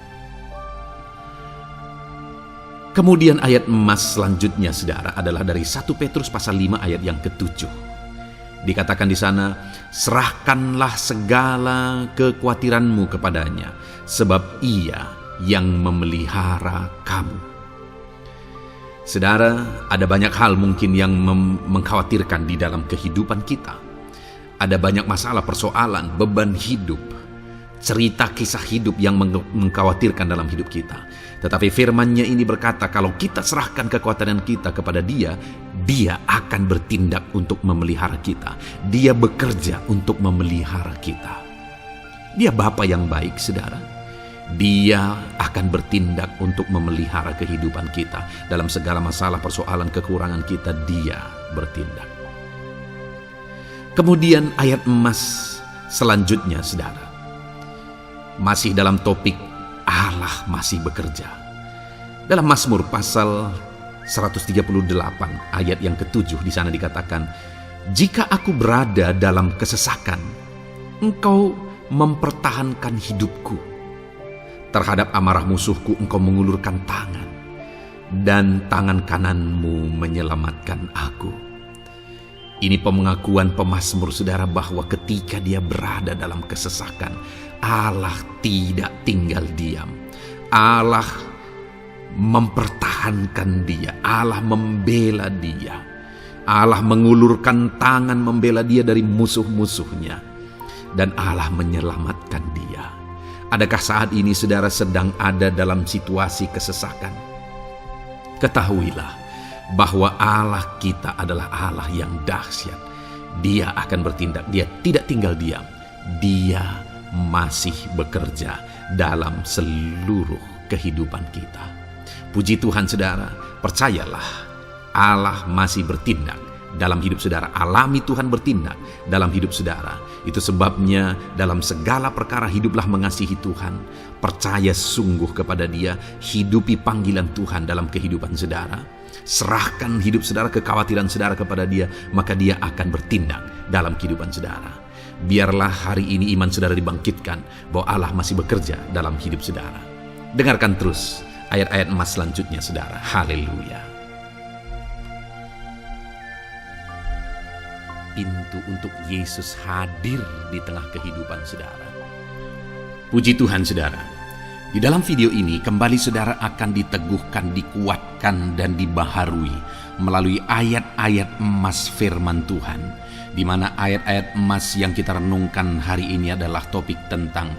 Kemudian ayat emas selanjutnya saudara adalah dari 1 Petrus pasal 5 ayat yang ke-7. Dikatakan di sana, serahkanlah segala kekhawatiranmu kepadanya, sebab ia yang memelihara kamu. Saudara, ada banyak hal mungkin yang mengkhawatirkan di dalam kehidupan kita. Ada banyak masalah, persoalan, beban hidup, cerita kisah hidup yang mengkhawatirkan dalam hidup kita. Tetapi firman-Nya ini berkata, kalau kita serahkan kekhawatiran kita kepada Dia, Dia akan bertindak untuk memelihara kita. Dia bekerja untuk memelihara kita. Dia Bapa yang baik, saudara. Dia akan bertindak untuk memelihara kehidupan kita. Dalam segala masalah, persoalan, kekurangan kita, Dia bertindak. Kemudian ayat emas selanjutnya, saudara, masih dalam topik Allah masih bekerja. Dalam Mazmur pasal 138 ayat yang ke-7 di sana dikatakan, jika aku berada dalam kesesakan, Engkau mempertahankan hidupku. Terhadap amarah musuhku Engkau mengulurkan tangan, dan tangan kananmu menyelamatkan aku. Ini pengakuan pemazmur saudara bahwa ketika dia berada dalam kesesakan, Allah tidak tinggal diam. Allah mempertahankan dia. Allah membela dia. Allah mengulurkan tangan membela dia dari musuh-musuhnya. Dan Allah menyelamatkan dia. Adakah saat ini saudara sedang ada dalam situasi kesesakan? Ketahuilah bahwa Allah kita adalah Allah yang dahsyat. Dia akan bertindak. Dia tidak tinggal diam. Dia masih bekerja dalam seluruh kehidupan kita. Puji Tuhan saudara, percayalah Allah masih bertindak dalam hidup saudara. Alami Tuhan bertindak dalam hidup saudara. Itu sebabnya dalam segala perkara hiduplah mengasihi Tuhan. Percaya sungguh kepada Dia. Hidupi panggilan Tuhan dalam kehidupan saudara. Serahkan hidup saudara, kekhawatiran saudara kepada Dia. Maka Dia akan bertindak dalam kehidupan saudara. Biarlah hari ini iman saudara dibangkitkan bahwa Allah masih bekerja dalam hidup saudara. Dengarkan terus ayat-ayat emas selanjutnya saudara. Haleluya. Pintu untuk Yesus hadir di tengah kehidupan saudara. Puji Tuhan saudara. Di dalam video ini kembali saudara akan diteguhkan, dikuatkan dan dibaharui melalui ayat-ayat emas firman Tuhan. Di mana ayat-ayat emas yang kita renungkan hari ini adalah topik tentang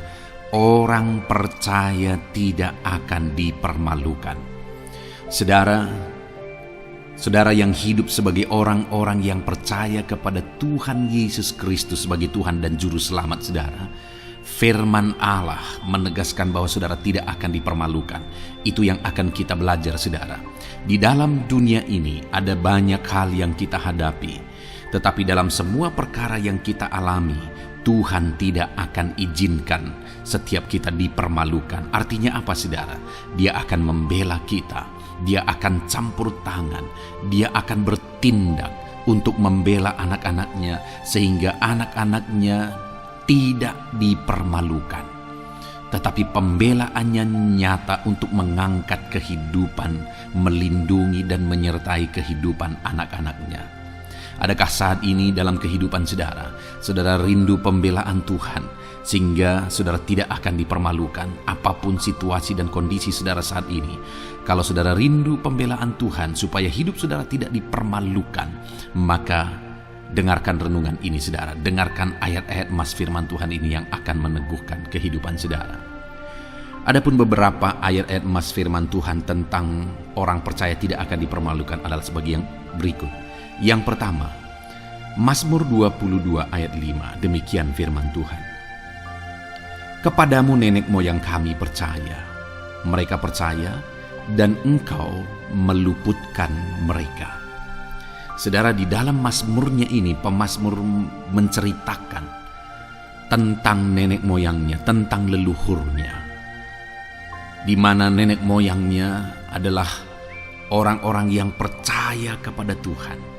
orang percaya tidak akan dipermalukan. Saudara yang hidup sebagai orang-orang yang percaya kepada Tuhan Yesus Kristus sebagai Tuhan dan Juru Selamat saudara, firman Allah menegaskan bahwa saudara tidak akan dipermalukan. Itu yang akan kita belajar saudara. Di dalam dunia ini ada banyak hal yang kita hadapi. Tetapi dalam semua perkara yang kita alami, Tuhan tidak akan izinkan setiap kita dipermalukan. Artinya apa saudara? Dia akan membela kita. Dia akan campur tangan. Dia akan bertindak untuk membela anak-anaknya. Sehingga anak-anaknya tidak dipermalukan. Tetapi pembelaannya nyata untuk mengangkat kehidupan, melindungi dan menyertai kehidupan anak-anaknya. Adakah saat ini dalam kehidupan saudara rindu pembelaan Tuhan sehingga saudara tidak akan dipermalukan apapun situasi dan kondisi saudara saat ini? Kalau saudara rindu pembelaan Tuhan supaya hidup saudara tidak dipermalukan, maka dengarkan renungan ini saudara. Dengarkan ayat-ayat emas firman Tuhan ini yang akan meneguhkan kehidupan saudara. Adapun beberapa ayat-ayat emas firman Tuhan tentang orang percaya tidak akan dipermalukan adalah sebagai yang berikut. Yang pertama, Mazmur 22 ayat 5, demikian firman Tuhan. Kepadamu nenek moyang kami percaya, mereka percaya dan Engkau meluputkan mereka. Saudara, di dalam mazmurnya ini, pemazmur menceritakan tentang nenek moyangnya, tentang leluhurnya. Di mana nenek moyangnya adalah orang-orang yang percaya kepada Tuhan.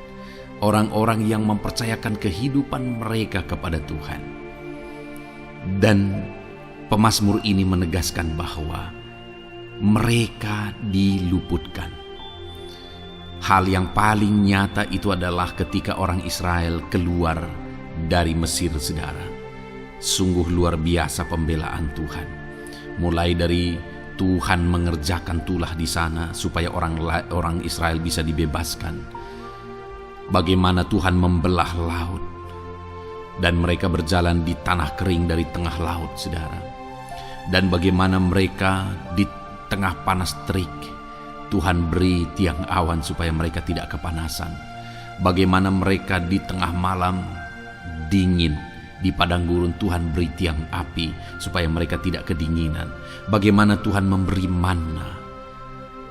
Orang-orang yang mempercayakan kehidupan mereka kepada Tuhan. Dan pemazmur ini menegaskan bahwa mereka diluputkan. Hal yang paling nyata itu adalah ketika orang Israel keluar dari Mesir, saudara. Sungguh luar biasa pembelaan Tuhan. Mulai dari Tuhan mengerjakan tulah di sana supaya orang Israel bisa dibebaskan. Bagaimana Tuhan membelah laut dan mereka berjalan di tanah kering dari tengah laut, saudara. Dan bagaimana mereka di tengah panas terik, Tuhan beri tiang awan supaya mereka tidak kepanasan. Bagaimana mereka di tengah malam dingin, di padang gurun Tuhan beri tiang api supaya mereka tidak kedinginan. Bagaimana Tuhan memberi manna,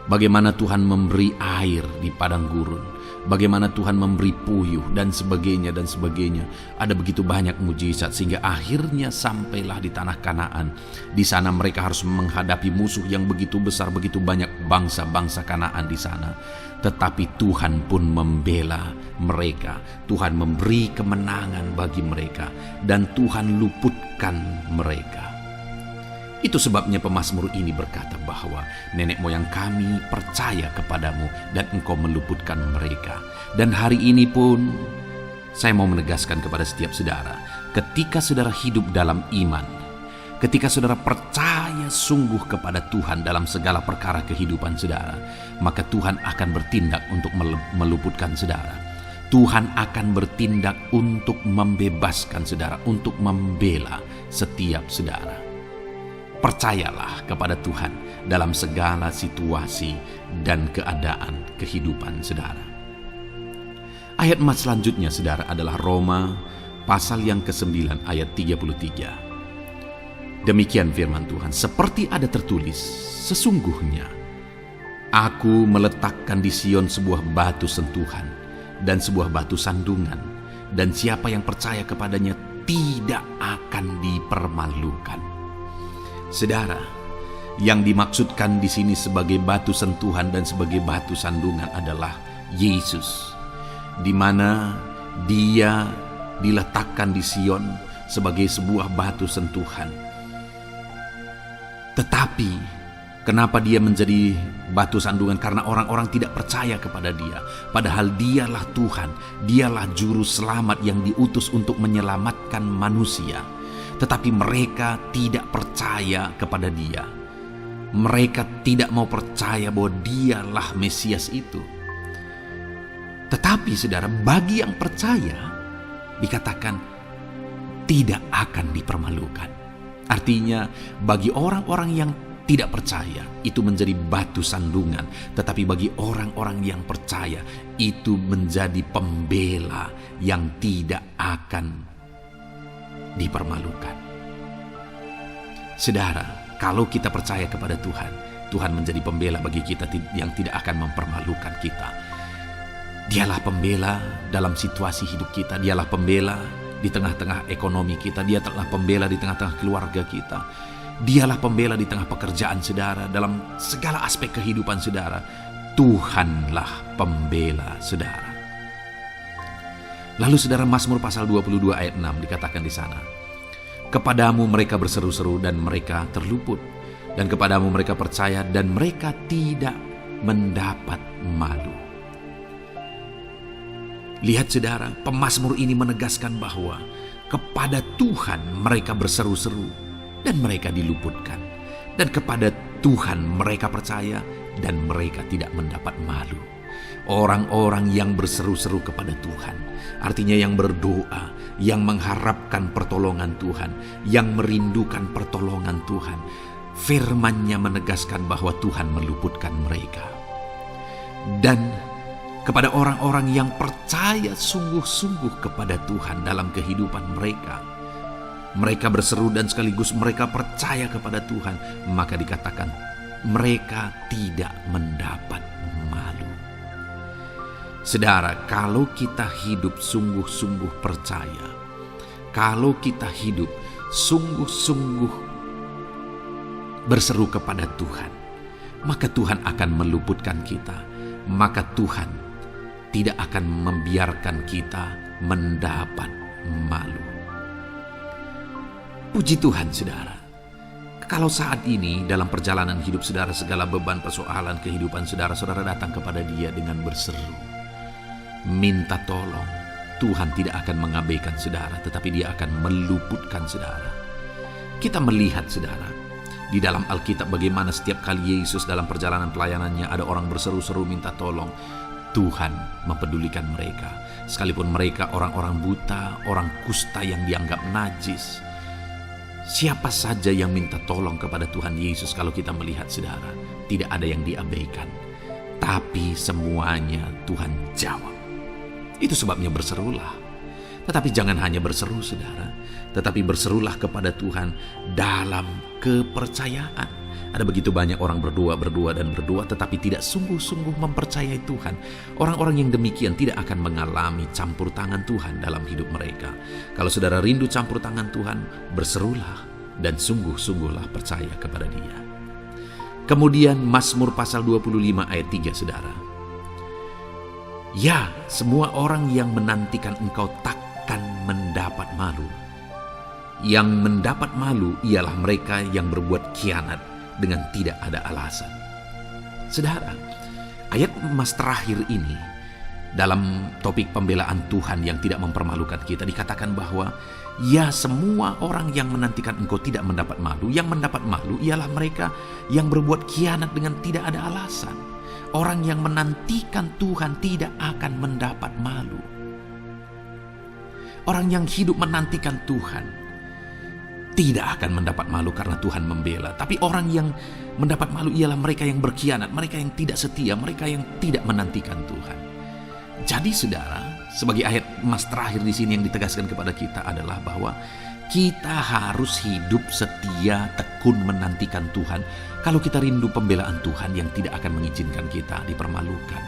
bagaimana Tuhan memberi air di padang gurun, bagaimana Tuhan memberi puyuh dan sebagainya dan sebagainya. Ada begitu banyak mujizat sehingga akhirnya sampailah di tanah Kanaan. Di sana mereka harus menghadapi musuh yang begitu besar, begitu banyak bangsa-bangsa Kanaan di sana. Tetapi Tuhan pun membela mereka. Tuhan memberi kemenangan bagi mereka dan Tuhan luputkan mereka. Itu sebabnya pemazmur ini berkata bahwa nenek moyang kami percaya kepadamu dan engkau meluputkan mereka. Dan hari ini pun saya mau menegaskan kepada setiap saudara, ketika saudara hidup dalam iman, ketika saudara percaya sungguh kepada Tuhan dalam segala perkara kehidupan saudara, maka Tuhan akan bertindak untuk meluputkan saudara. Tuhan akan bertindak untuk membebaskan saudara, untuk membela setiap saudara. Percayalah kepada Tuhan dalam segala situasi dan keadaan kehidupan saudara. Ayat emas selanjutnya saudara adalah Roma pasal yang ke-9 ayat 33. Demikian firman Tuhan, seperti ada tertulis, sesungguhnya aku meletakkan di Sion sebuah batu sentuhan dan sebuah batu sandungan, dan siapa yang percaya kepadanya tidak akan dipermalukan. Saudara, yang dimaksudkan di sini sebagai batu sentuhan dan sebagai batu sandungan adalah Yesus, di mana Dia diletakkan di Sion sebagai sebuah batu sentuhan. Tetapi kenapa Dia menjadi batu sandungan? Karena orang-orang tidak percaya kepada Dia. Padahal Dialah Tuhan, Dialah juru selamat yang diutus untuk menyelamatkan manusia. Tetapi mereka tidak percaya kepada Dia. Mereka tidak mau percaya bahwa Dialah Mesias itu. Tetapi saudara, bagi yang percaya dikatakan tidak akan dipermalukan. Artinya bagi orang-orang yang tidak percaya itu menjadi batu sandungan, tetapi bagi orang-orang yang percaya itu menjadi pembela yang tidak akan dipermalukan. Saudara, kalau kita percaya kepada Tuhan, Tuhan menjadi pembela bagi kita yang tidak akan mempermalukan kita. Dialah pembela dalam situasi hidup kita, Dialah pembela di tengah-tengah ekonomi kita, Dialah pembela di tengah-tengah keluarga kita, Dialah pembela di tengah pekerjaan saudara, dalam segala aspek kehidupan saudara. Tuhanlah pembela saudara. Lalu saudara, Mazmur pasal 22 ayat 6 dikatakan di sana, kepadamu mereka berseru-seru dan mereka terluput, dan kepadamu mereka percaya dan mereka tidak mendapat malu. Lihat saudara, pemazmur ini menegaskan bahwa kepada Tuhan mereka berseru-seru dan mereka diluputkan, dan kepada Tuhan mereka percaya dan mereka tidak mendapat malu. Orang-orang yang berseru-seru kepada Tuhan, artinya yang berdoa, yang mengharapkan pertolongan Tuhan, yang merindukan pertolongan Tuhan, firman-Nya menegaskan bahwa Tuhan meluputkan mereka. Dan kepada orang-orang yang percaya sungguh-sungguh kepada Tuhan dalam kehidupan mereka, mereka berseru dan sekaligus mereka percaya kepada Tuhan, maka dikatakan mereka tidak mendapat malu. Saudara, kalau kita hidup sungguh-sungguh percaya, kalau kita hidup sungguh-sungguh berseru kepada Tuhan, maka Tuhan akan meluputkan kita. Maka Tuhan tidak akan membiarkan kita mendapat malu. Puji Tuhan saudara, Kalau saat ini dalam perjalanan hidup saudara, segala beban persoalan kehidupan saudara, saudara datang kepada Dia dengan berseru, minta tolong, Tuhan tidak akan mengabaikan saudara, tetapi Dia akan meluputkan saudara. Kita melihat saudara, di dalam Alkitab bagaimana setiap kali Yesus dalam perjalanan pelayanannya ada orang berseru-seru minta tolong, Tuhan mempedulikan mereka. Sekalipun mereka orang-orang buta, orang kusta yang dianggap najis. Siapa saja yang minta tolong kepada Tuhan Yesus, kalau kita melihat saudara, tidak ada yang diabaikan. Tapi semuanya Tuhan jawab. Itu sebabnya berserulah. Tetapi jangan hanya berseru saudara, tetapi berserulah kepada Tuhan dalam kepercayaan. Ada begitu banyak orang berdoa, tetapi tidak sungguh-sungguh mempercayai Tuhan. Orang-orang yang demikian tidak akan mengalami campur tangan Tuhan dalam hidup mereka. Kalau saudara rindu campur tangan Tuhan, berserulah dan sungguh-sungguhlah percaya kepada Dia. Kemudian Mazmur pasal 25 ayat 3 saudara. Ya, semua orang yang menantikan Engkau takkan mendapat malu. Yang mendapat malu ialah mereka yang berbuat khianat dengan tidak ada alasan. Saudara, ayat emas terakhir ini dalam topik pembelaan Tuhan yang tidak mempermalukan kita, dikatakan bahwa ya, semua orang yang menantikan Engkau tidak mendapat malu. Yang mendapat malu ialah mereka yang berbuat khianat dengan tidak ada alasan. Orang yang menantikan Tuhan tidak akan mendapat malu. Orang yang hidup menantikan Tuhan tidak akan mendapat malu karena Tuhan membela. Tapi orang yang mendapat malu ialah mereka yang berkhianat, mereka yang tidak setia, mereka yang tidak menantikan Tuhan. Jadi saudara, sebagai ayat emas terakhir di sini yang ditegaskan kepada kita adalah bahwa kita harus hidup setia, tekun menantikan Tuhan. Kalau kita rindu pembelaan Tuhan yang tidak akan mengizinkan kita dipermalukan.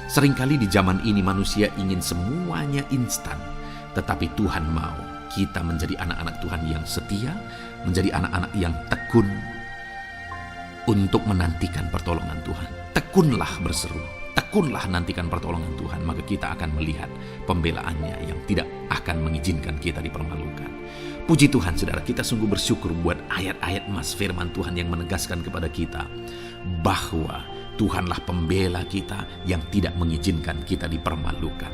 Seringkali di zaman ini manusia ingin semuanya instan, tetapi Tuhan mau kita menjadi anak-anak Tuhan yang setia, menjadi anak-anak yang tekun untuk menantikan pertolongan Tuhan. Tekunlah berseru, tekunlah nantikan pertolongan Tuhan, maka kita akan melihat pembelaannya yang tidak akan mengizinkan kita dipermalukan. Puji Tuhan saudara, kita sungguh bersyukur buat ayat-ayat emas firman Tuhan yang menegaskan kepada kita bahwa Tuhanlah pembela kita yang tidak mengizinkan kita dipermalukan.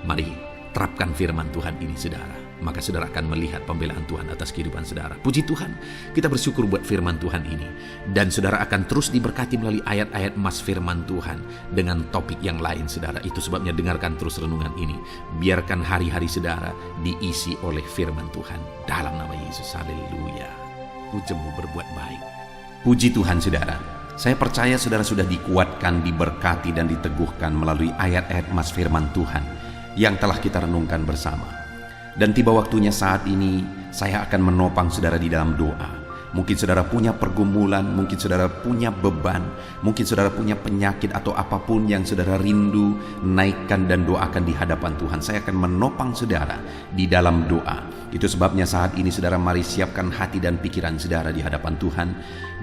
Mari terapkan firman Tuhan ini saudara, maka saudara akan melihat pembelaan Tuhan atas kehidupan saudara. Puji Tuhan, kita bersyukur buat firman Tuhan ini. Dan saudara akan terus diberkati melalui ayat-ayat emas firman Tuhan dengan topik yang lain saudara. Itu sebabnya dengarkan terus renungan ini. Biarkan hari-hari saudara diisi oleh firman Tuhan. Dalam nama Yesus, haleluya. Ujungmu berbuat baik. Puji Tuhan saudara. Saya percaya saudara sudah dikuatkan, diberkati dan diteguhkan melalui ayat-ayat emas firman Tuhan yang telah kita renungkan bersama. Dan tiba waktunya saat ini saya akan menopang saudara di dalam doa. Mungkin saudara punya pergumulan, mungkin saudara punya beban, mungkin saudara punya penyakit atau apapun yang saudara rindu, naikkan dan doakan di hadapan Tuhan. Saya akan menopang saudara di dalam doa. Itu sebabnya saat ini saudara mari siapkan hati dan pikiran saudara di hadapan Tuhan.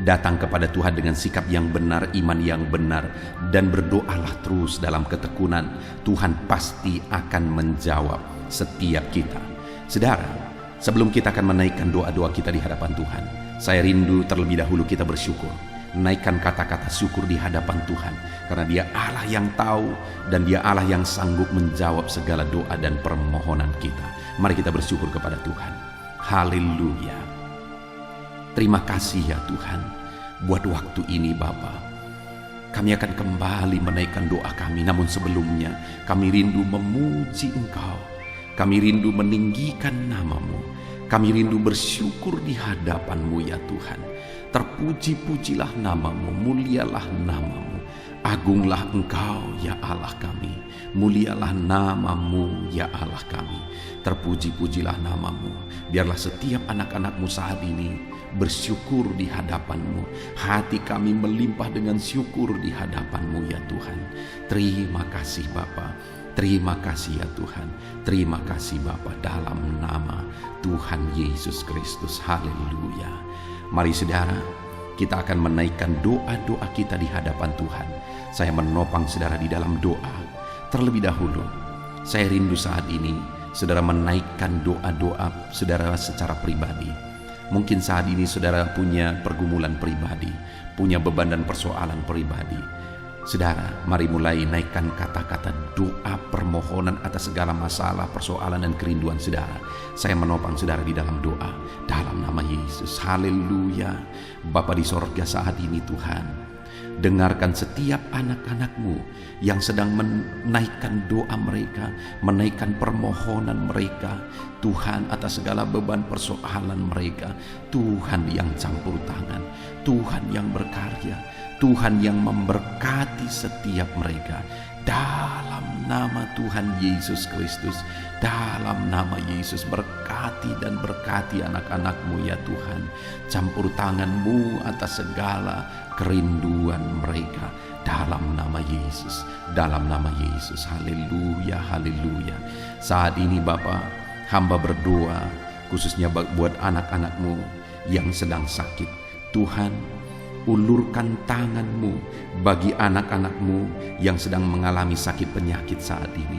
Datang kepada Tuhan dengan sikap yang benar, iman yang benar, dan berdoalah terus dalam ketekunan. Tuhan pasti akan menjawab setiap kita. Saudara, sebelum kita akan menaikkan doa-doa kita di hadapan Tuhan, saya rindu terlebih dahulu kita bersyukur. Naikkan kata-kata syukur di hadapan Tuhan, karena Dia Allah yang tahu dan Dia Allah yang sanggup menjawab segala doa dan permohonan kita. Mari kita bersyukur kepada Tuhan. Haleluya. Terima kasih ya Tuhan buat waktu ini Bapa. Kami akan kembali menaikkan doa kami, namun sebelumnya kami rindu memuji Engkau. Kami rindu meninggikan nama-Mu. Kami rindu bersyukur di hadapan-Mu ya Tuhan. Terpuji-pujilah nama-Mu, mulialah nama-Mu. Agunglah Engkau ya Allah kami. Mulialah nama-Mu ya Allah kami. Terpuji-pujilah nama-Mu. Biarlah setiap anak-anak-Mu saat ini bersyukur di hadapan-Mu. Hati kami melimpah dengan syukur di hadapan-Mu ya Tuhan. Terima kasih Bapa. Terima kasih ya Tuhan. Terima kasih Bapa, dalam nama Tuhan Yesus Kristus. Haleluya. Mari saudara, kita akan menaikkan doa-doa kita di hadapan Tuhan. Saya menopang saudara di dalam doa. Terlebih dahulu, saya rindu saat ini saudara menaikkan doa-doa saudara secara pribadi. Mungkin saat ini saudara punya pergumulan pribadi, punya beban dan persoalan pribadi. Saudara, mari mulai naikkan kata-kata doa permohonan atas segala masalah, persoalan dan kerinduan saudara. Saya menopang saudara di dalam doa, dalam nama Yesus. Haleluya. Bapa di sorga, saat ini Tuhan, dengarkan setiap anak-anak-Mu yang sedang menaikkan doa mereka, menaikkan permohonan mereka, Tuhan, atas segala beban persoalan mereka. Tuhan yang campur tangan, Tuhan yang berkarya, Tuhan yang memberkati setiap mereka. Dalam nama Tuhan Yesus Kristus, dalam nama Yesus, berkati dan berkati anak-anak-Mu ya Tuhan. Campur tangan-Mu atas segala kerinduan mereka, dalam nama Yesus, dalam nama Yesus. Haleluya, haleluya. Saat ini Bapa, hamba berdoa khususnya buat anak-anak-Mu yang sedang sakit. Tuhan, ulurkan tangan-Mu bagi anak-anak-Mu yang sedang mengalami sakit penyakit saat ini.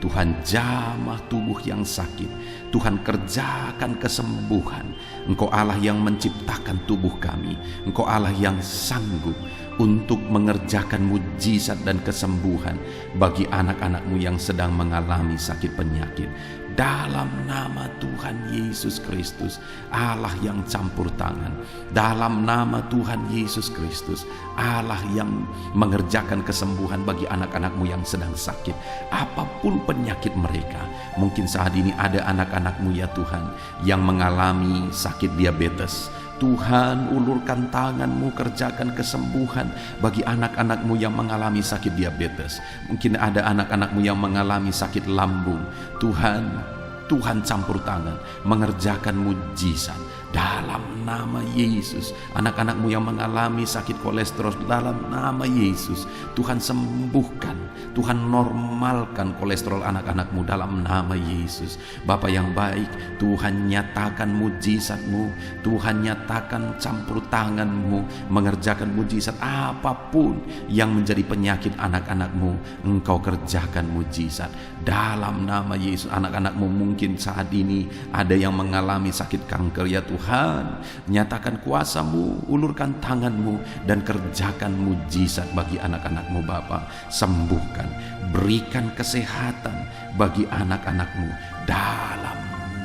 Tuhan, jamah tubuh yang sakit. Tuhan, kerjakan kesembuhan. Engkau Allah yang menciptakan tubuh kami. Engkau Allah yang sanggup untuk mengerjakan mujizat dan kesembuhan bagi anak-anak-Mu yang sedang mengalami sakit penyakit. Dalam nama Tuhan Yesus Kristus, Allah yang campur tangan. Dalam nama Tuhan Yesus Kristus, Allah yang mengerjakan kesembuhan bagi anak-anak-Mu yang sedang sakit. Apapun penyakit mereka, mungkin saat ini ada anak-anak-Mu ya Tuhan yang mengalami sakit diabetes. Tuhan, ulurkan tangan-Mu, kerjakan kesembuhan bagi anak-anak-Mu yang mengalami sakit diabetes. Mungkin ada anak-anak-Mu yang mengalami sakit lambung. Tuhan campur tangan, mengerjakan mujizat dalam nama Yesus. Anak-anak-Mu yang mengalami sakit kolesterol, dalam nama Yesus, Tuhan sembuhkan, Tuhan normalkan kolesterol anak-anak-Mu dalam nama Yesus. Bapa yang baik, Tuhan nyatakan mujizat-Mu, Tuhan nyatakan campur tangan-Mu, mengerjakan mujizat. Apapun yang menjadi penyakit anak-anak-Mu, Engkau kerjakan mujizat dalam nama Yesus. Anak-anak-Mu mungkin saat ini ada yang mengalami sakit kanker ya Tuhan, nyatakan kuasa-Mu, ulurkan tangan-Mu dan kerjakan mujizat bagi anak-anak-Mu Bapa. Sembuhkan, berikan kesehatan bagi anak-anak-Mu dalam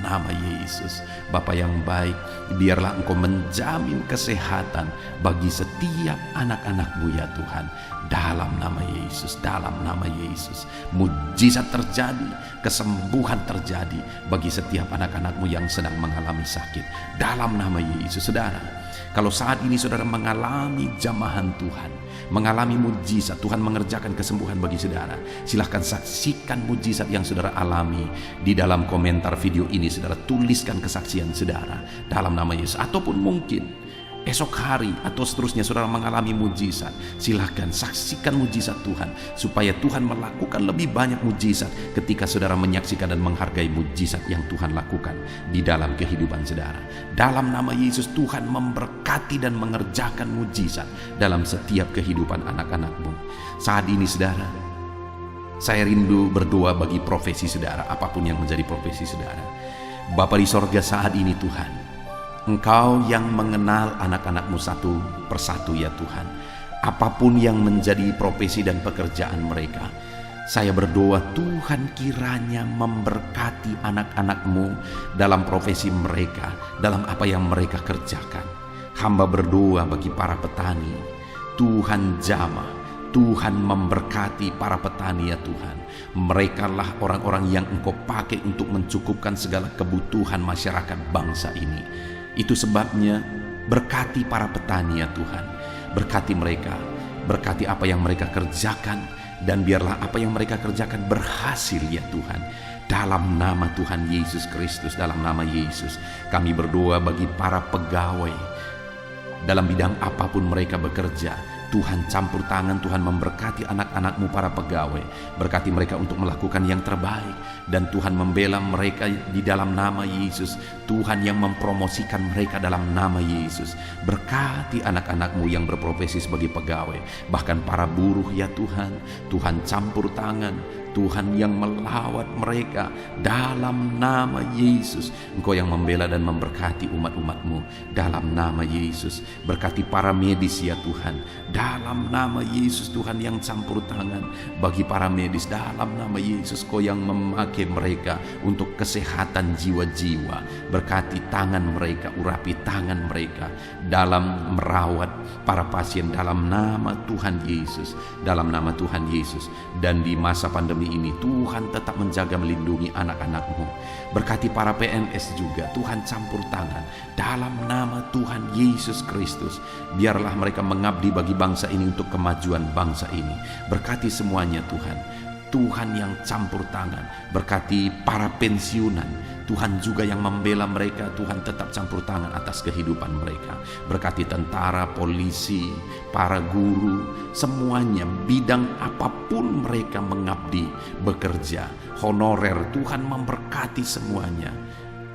nama Yesus. Bapa yang baik, biarlah Engkau menjamin kesehatan bagi setiap anak-anak-Mu ya Tuhan. Dalam nama Yesus, dalam nama Yesus, mujizat terjadi, kesembuhan terjadi bagi setiap anak-anak-Mu yang sedang mengalami sakit. Dalam nama Yesus. Saudara, kalau saat ini saudara mengalami jamahan Tuhan, mengalami mujizat, Tuhan mengerjakan kesembuhan bagi saudara, silahkan saksikan mujizat yang saudara alami di dalam komentar video ini. Saudara tuliskan kesaksian saudara dalam nama Yesus. Ataupun mungkin esok hari atau seterusnya saudara mengalami mujizat, silahkan saksikan mujizat Tuhan, supaya Tuhan melakukan lebih banyak mujizat ketika saudara menyaksikan dan menghargai mujizat yang Tuhan lakukan di dalam kehidupan saudara. Dalam nama Yesus, Tuhan memberkati dan mengerjakan mujizat dalam setiap kehidupan anak-anak-Mu. Saat ini saudara, saya rindu berdoa bagi profesi saudara, apapun yang menjadi profesi saudara. Bapa di sorga, saat ini Tuhan, Engkau yang mengenal anak-anak-Mu satu persatu ya Tuhan. Apapun yang menjadi profesi dan pekerjaan mereka, saya berdoa Tuhan kiranya memberkati anak-anak-Mu dalam profesi mereka, dalam apa yang mereka kerjakan. Hamba berdoa bagi para petani, Tuhan jamah, Tuhan memberkati para petani ya Tuhan. Merekalah orang-orang yang Engkau pakai untuk mencukupkan segala kebutuhan masyarakat bangsa ini. Itu sebabnya berkati para petani ya Tuhan. Berkati mereka, berkati apa yang mereka kerjakan, dan biarlah apa yang mereka kerjakan berhasil ya Tuhan. Dalam nama Tuhan Yesus Kristus, dalam nama Yesus, kami berdoa bagi para pegawai dalam bidang apapun mereka bekerja. Tuhan campur tangan, Tuhan memberkati anak-anak-Mu para pegawai. Berkati mereka untuk melakukan yang terbaik. Dan Tuhan membela mereka di dalam nama Yesus. Tuhan yang mempromosikan mereka dalam nama Yesus. Berkati anak-anak-Mu yang berprofesi sebagai pegawai. Bahkan para buruh ya Tuhan. Tuhan campur tangan. Tuhan yang melawat mereka dalam nama Yesus. Engkau yang membela dan memberkati umat-umat-Mu dalam nama Yesus. Berkati para medis ya Tuhan, dalam nama Yesus. Tuhan yang campur tangan bagi para medis dalam nama Yesus. Kau yang memakai mereka untuk kesehatan jiwa-jiwa. Berkati tangan mereka, urapi tangan mereka dalam merawat para pasien dalam nama Tuhan Yesus. Dalam nama Tuhan Yesus. Dan di masa pandemi ini Tuhan tetap menjaga melindungi anak-anak-Mu. Berkati para PNS juga, Tuhan campur tangan dalam nama Tuhan Yesus Kristus. Biarlah mereka mengabdi bagi bangsa ini untuk kemajuan bangsa ini. Berkati semuanya Tuhan. Tuhan yang campur tangan. Berkati para pensiunan, Tuhan juga yang membela mereka. Tuhan tetap campur tangan atas kehidupan mereka. Berkati tentara, polisi, para guru, semuanya bidang apapun mereka mengabdi, bekerja, honorer, Tuhan memberkati semuanya.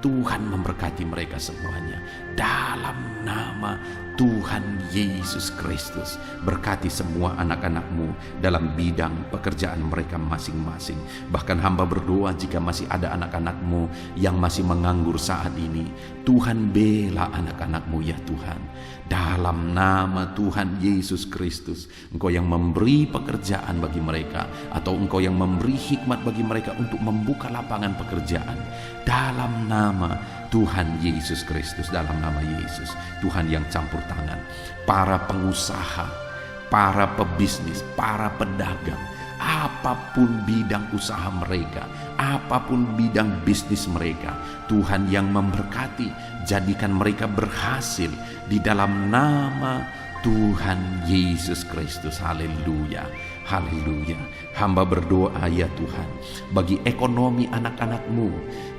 Tuhan memberkati mereka semuanya dalam nama Tuhan Yesus Kristus. Berkati semua anak-anak-Mu dalam bidang pekerjaan mereka masing-masing. Bahkan hamba berdoa jika masih ada anak-anak-Mu yang masih menganggur saat ini, Tuhan bela anak-anak-Mu ya Tuhan. Dalam nama Tuhan Yesus Kristus, Engkau yang memberi pekerjaan bagi mereka, atau Engkau yang memberi hikmat bagi mereka untuk membuka lapangan pekerjaan. Dalam nama Tuhan Yesus Kristus, dalam nama Yesus, Tuhan yang campur tangan. Para pengusaha, para pebisnis, para pedagang, apapun bidang usaha mereka, apapun bidang bisnis mereka, Tuhan yang memberkati, jadikan mereka berhasil di dalam nama Tuhan Yesus Kristus. Haleluya, haleluya. Hamba berdoa ya Tuhan, bagi ekonomi anak-anak-Mu,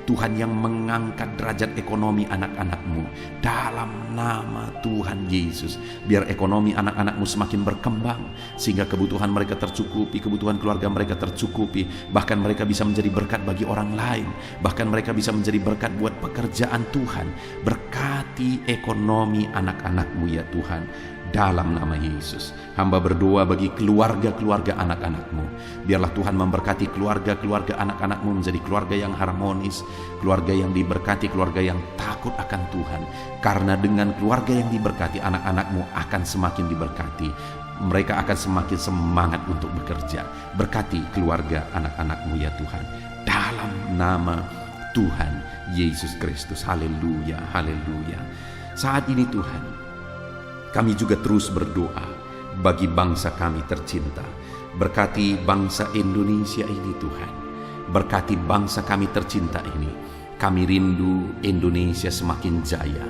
Tuhan yang mengangkat derajat ekonomi anak-anak-Mu dalam nama Tuhan Yesus. Biar ekonomi anak-anak-Mu semakin berkembang, sehingga kebutuhan mereka tercukupi, kebutuhan keluarga mereka tercukupi. Bahkan mereka bisa menjadi berkat bagi orang lain. Bahkan mereka bisa menjadi berkat buat pekerjaan Tuhan. Berkati ekonomi anak-anak-Mu ya Tuhan, dalam nama Yesus. Hamba berdoa bagi keluarga-keluarga anak-anak-Mu. Biarlah Tuhan memberkati keluarga-keluarga anak-anak-Mu menjadi keluarga yang harmonis, keluarga yang diberkati, keluarga yang takut akan Tuhan. Karena dengan keluarga yang diberkati, anak-anak-Mu akan semakin diberkati. Mereka akan semakin semangat untuk bekerja. Berkati keluarga anak-anak-Mu ya Tuhan, dalam nama Tuhan Yesus Kristus. Haleluya, haleluya. Saat ini Tuhan, kami juga terus berdoa bagi bangsa kami tercinta. Berkati bangsa Indonesia ini Tuhan. Berkati bangsa kami tercinta ini. Kami rindu Indonesia semakin jaya,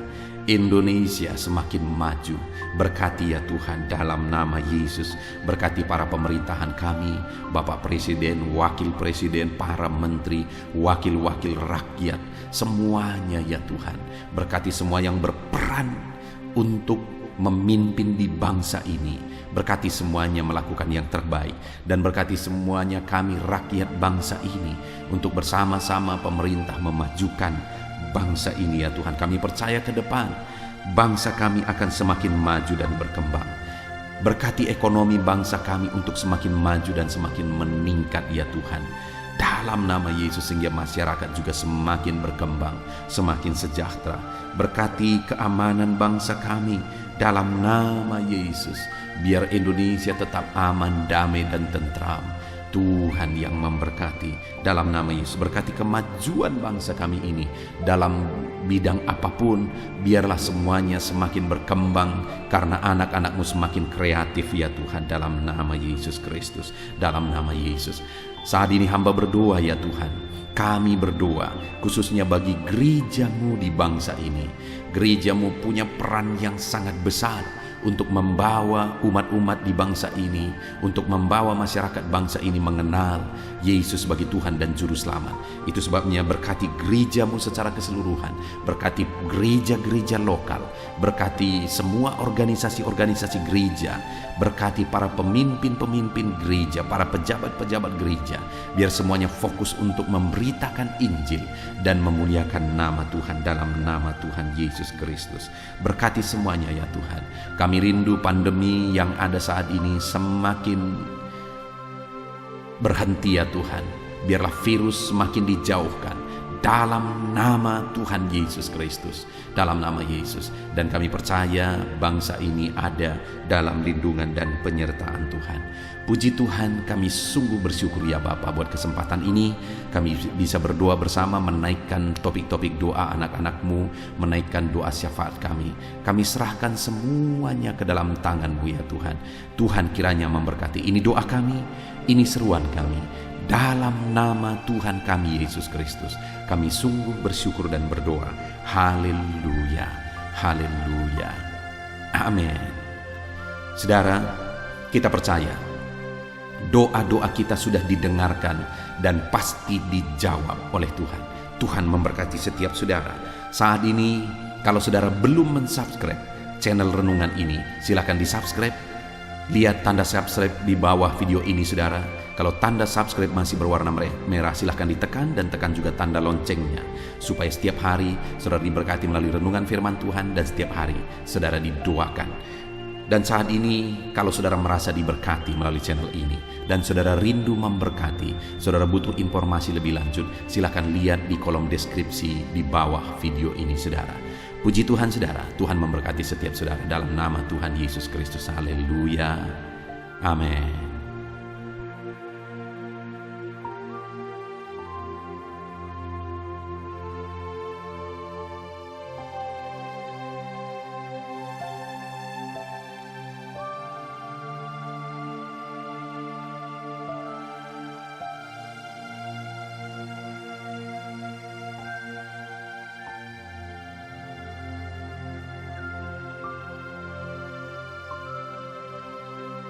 Indonesia semakin maju. Berkati ya Tuhan dalam nama Yesus. Berkati para pemerintahan kami, Bapak Presiden, Wakil Presiden, para menteri, wakil-wakil rakyat, semuanya ya Tuhan. Berkati semua yang berperan untuk memimpin di bangsa ini. Berkati semuanya melakukan yang terbaik. Dan berkati semuanya kami rakyat bangsa ini, untuk bersama-sama pemerintah memajukan bangsa ini ya Tuhan. Kami percaya ke depan bangsa kami akan semakin maju dan berkembang. Berkati ekonomi bangsa kami untuk semakin maju dan semakin meningkat ya Tuhan, dalam nama Yesus, sehingga masyarakat juga semakin berkembang, semakin sejahtera. Berkati keamanan bangsa kami dalam nama Yesus. Biar Indonesia tetap aman, damai dan tentram. Tuhan yang memberkati dalam nama Yesus. Berkati kemajuan bangsa kami ini dalam bidang apapun. Biarlah semuanya semakin berkembang, karena anak-anak-Mu semakin kreatif ya Tuhan, dalam nama Yesus Kristus, dalam nama Yesus. Saat ini hamba berdoa ya Tuhan, kami berdoa khususnya bagi gereja-Mu di bangsa ini. Gereja-Mu punya peran yang sangat besar untuk membawa umat-umat di bangsa ini, untuk membawa masyarakat bangsa ini mengenal Yesus sebagai Tuhan dan Juru Selamat. Itu sebabnya berkati gerejamu secara keseluruhan, berkati gereja-gereja lokal, berkati semua organisasi-organisasi gereja, berkati para pemimpin-pemimpin gereja, para pejabat-pejabat gereja, biar semuanya fokus untuk memberitakan Injil dan memuliakan nama Tuhan dalam nama Tuhan Yesus Kristus. Berkati semuanya ya Tuhan. Kami rindu pandemi yang ada saat ini semakin berhenti ya Tuhan. Biarlah virus semakin dijauhkan dalam nama Tuhan Yesus Kristus, dalam nama Yesus. Dan kami percaya bangsa ini ada dalam lindungan dan penyertaan Tuhan. Puji Tuhan, kami sungguh bersyukur ya Bapa buat kesempatan ini. Kami bisa berdoa bersama, menaikkan topik-topik doa anak-anak-Mu, menaikkan doa syafaat kami. Kami serahkan semuanya ke dalam tangan-Mu ya Tuhan. Tuhan kiranya memberkati. Ini doa kami, ini seruan kami. Dalam nama Tuhan kami Yesus Kristus, kami sungguh bersyukur dan berdoa. Haleluya, haleluya, amin. Saudara, kita percaya doa-doa kita sudah didengarkan dan pasti dijawab oleh Tuhan. Tuhan memberkati setiap saudara. Saat ini, kalau saudara belum mensubscribe channel Renungan ini, silakan di-subscribe. Lihat tanda subscribe di bawah video ini saudara. Kalau tanda subscribe masih berwarna merah, silahkan ditekan dan tekan juga tanda loncengnya. Supaya setiap hari saudara diberkati melalui renungan firman Tuhan dan setiap hari saudara didoakan. Dan saat ini kalau saudara merasa diberkati melalui channel ini dan saudara rindu memberkati, saudara butuh informasi lebih lanjut, silahkan lihat di kolom deskripsi di bawah video ini saudara. Puji Tuhan saudara, Tuhan memberkati setiap saudara dalam nama Tuhan Yesus Kristus. Haleluya. Amin.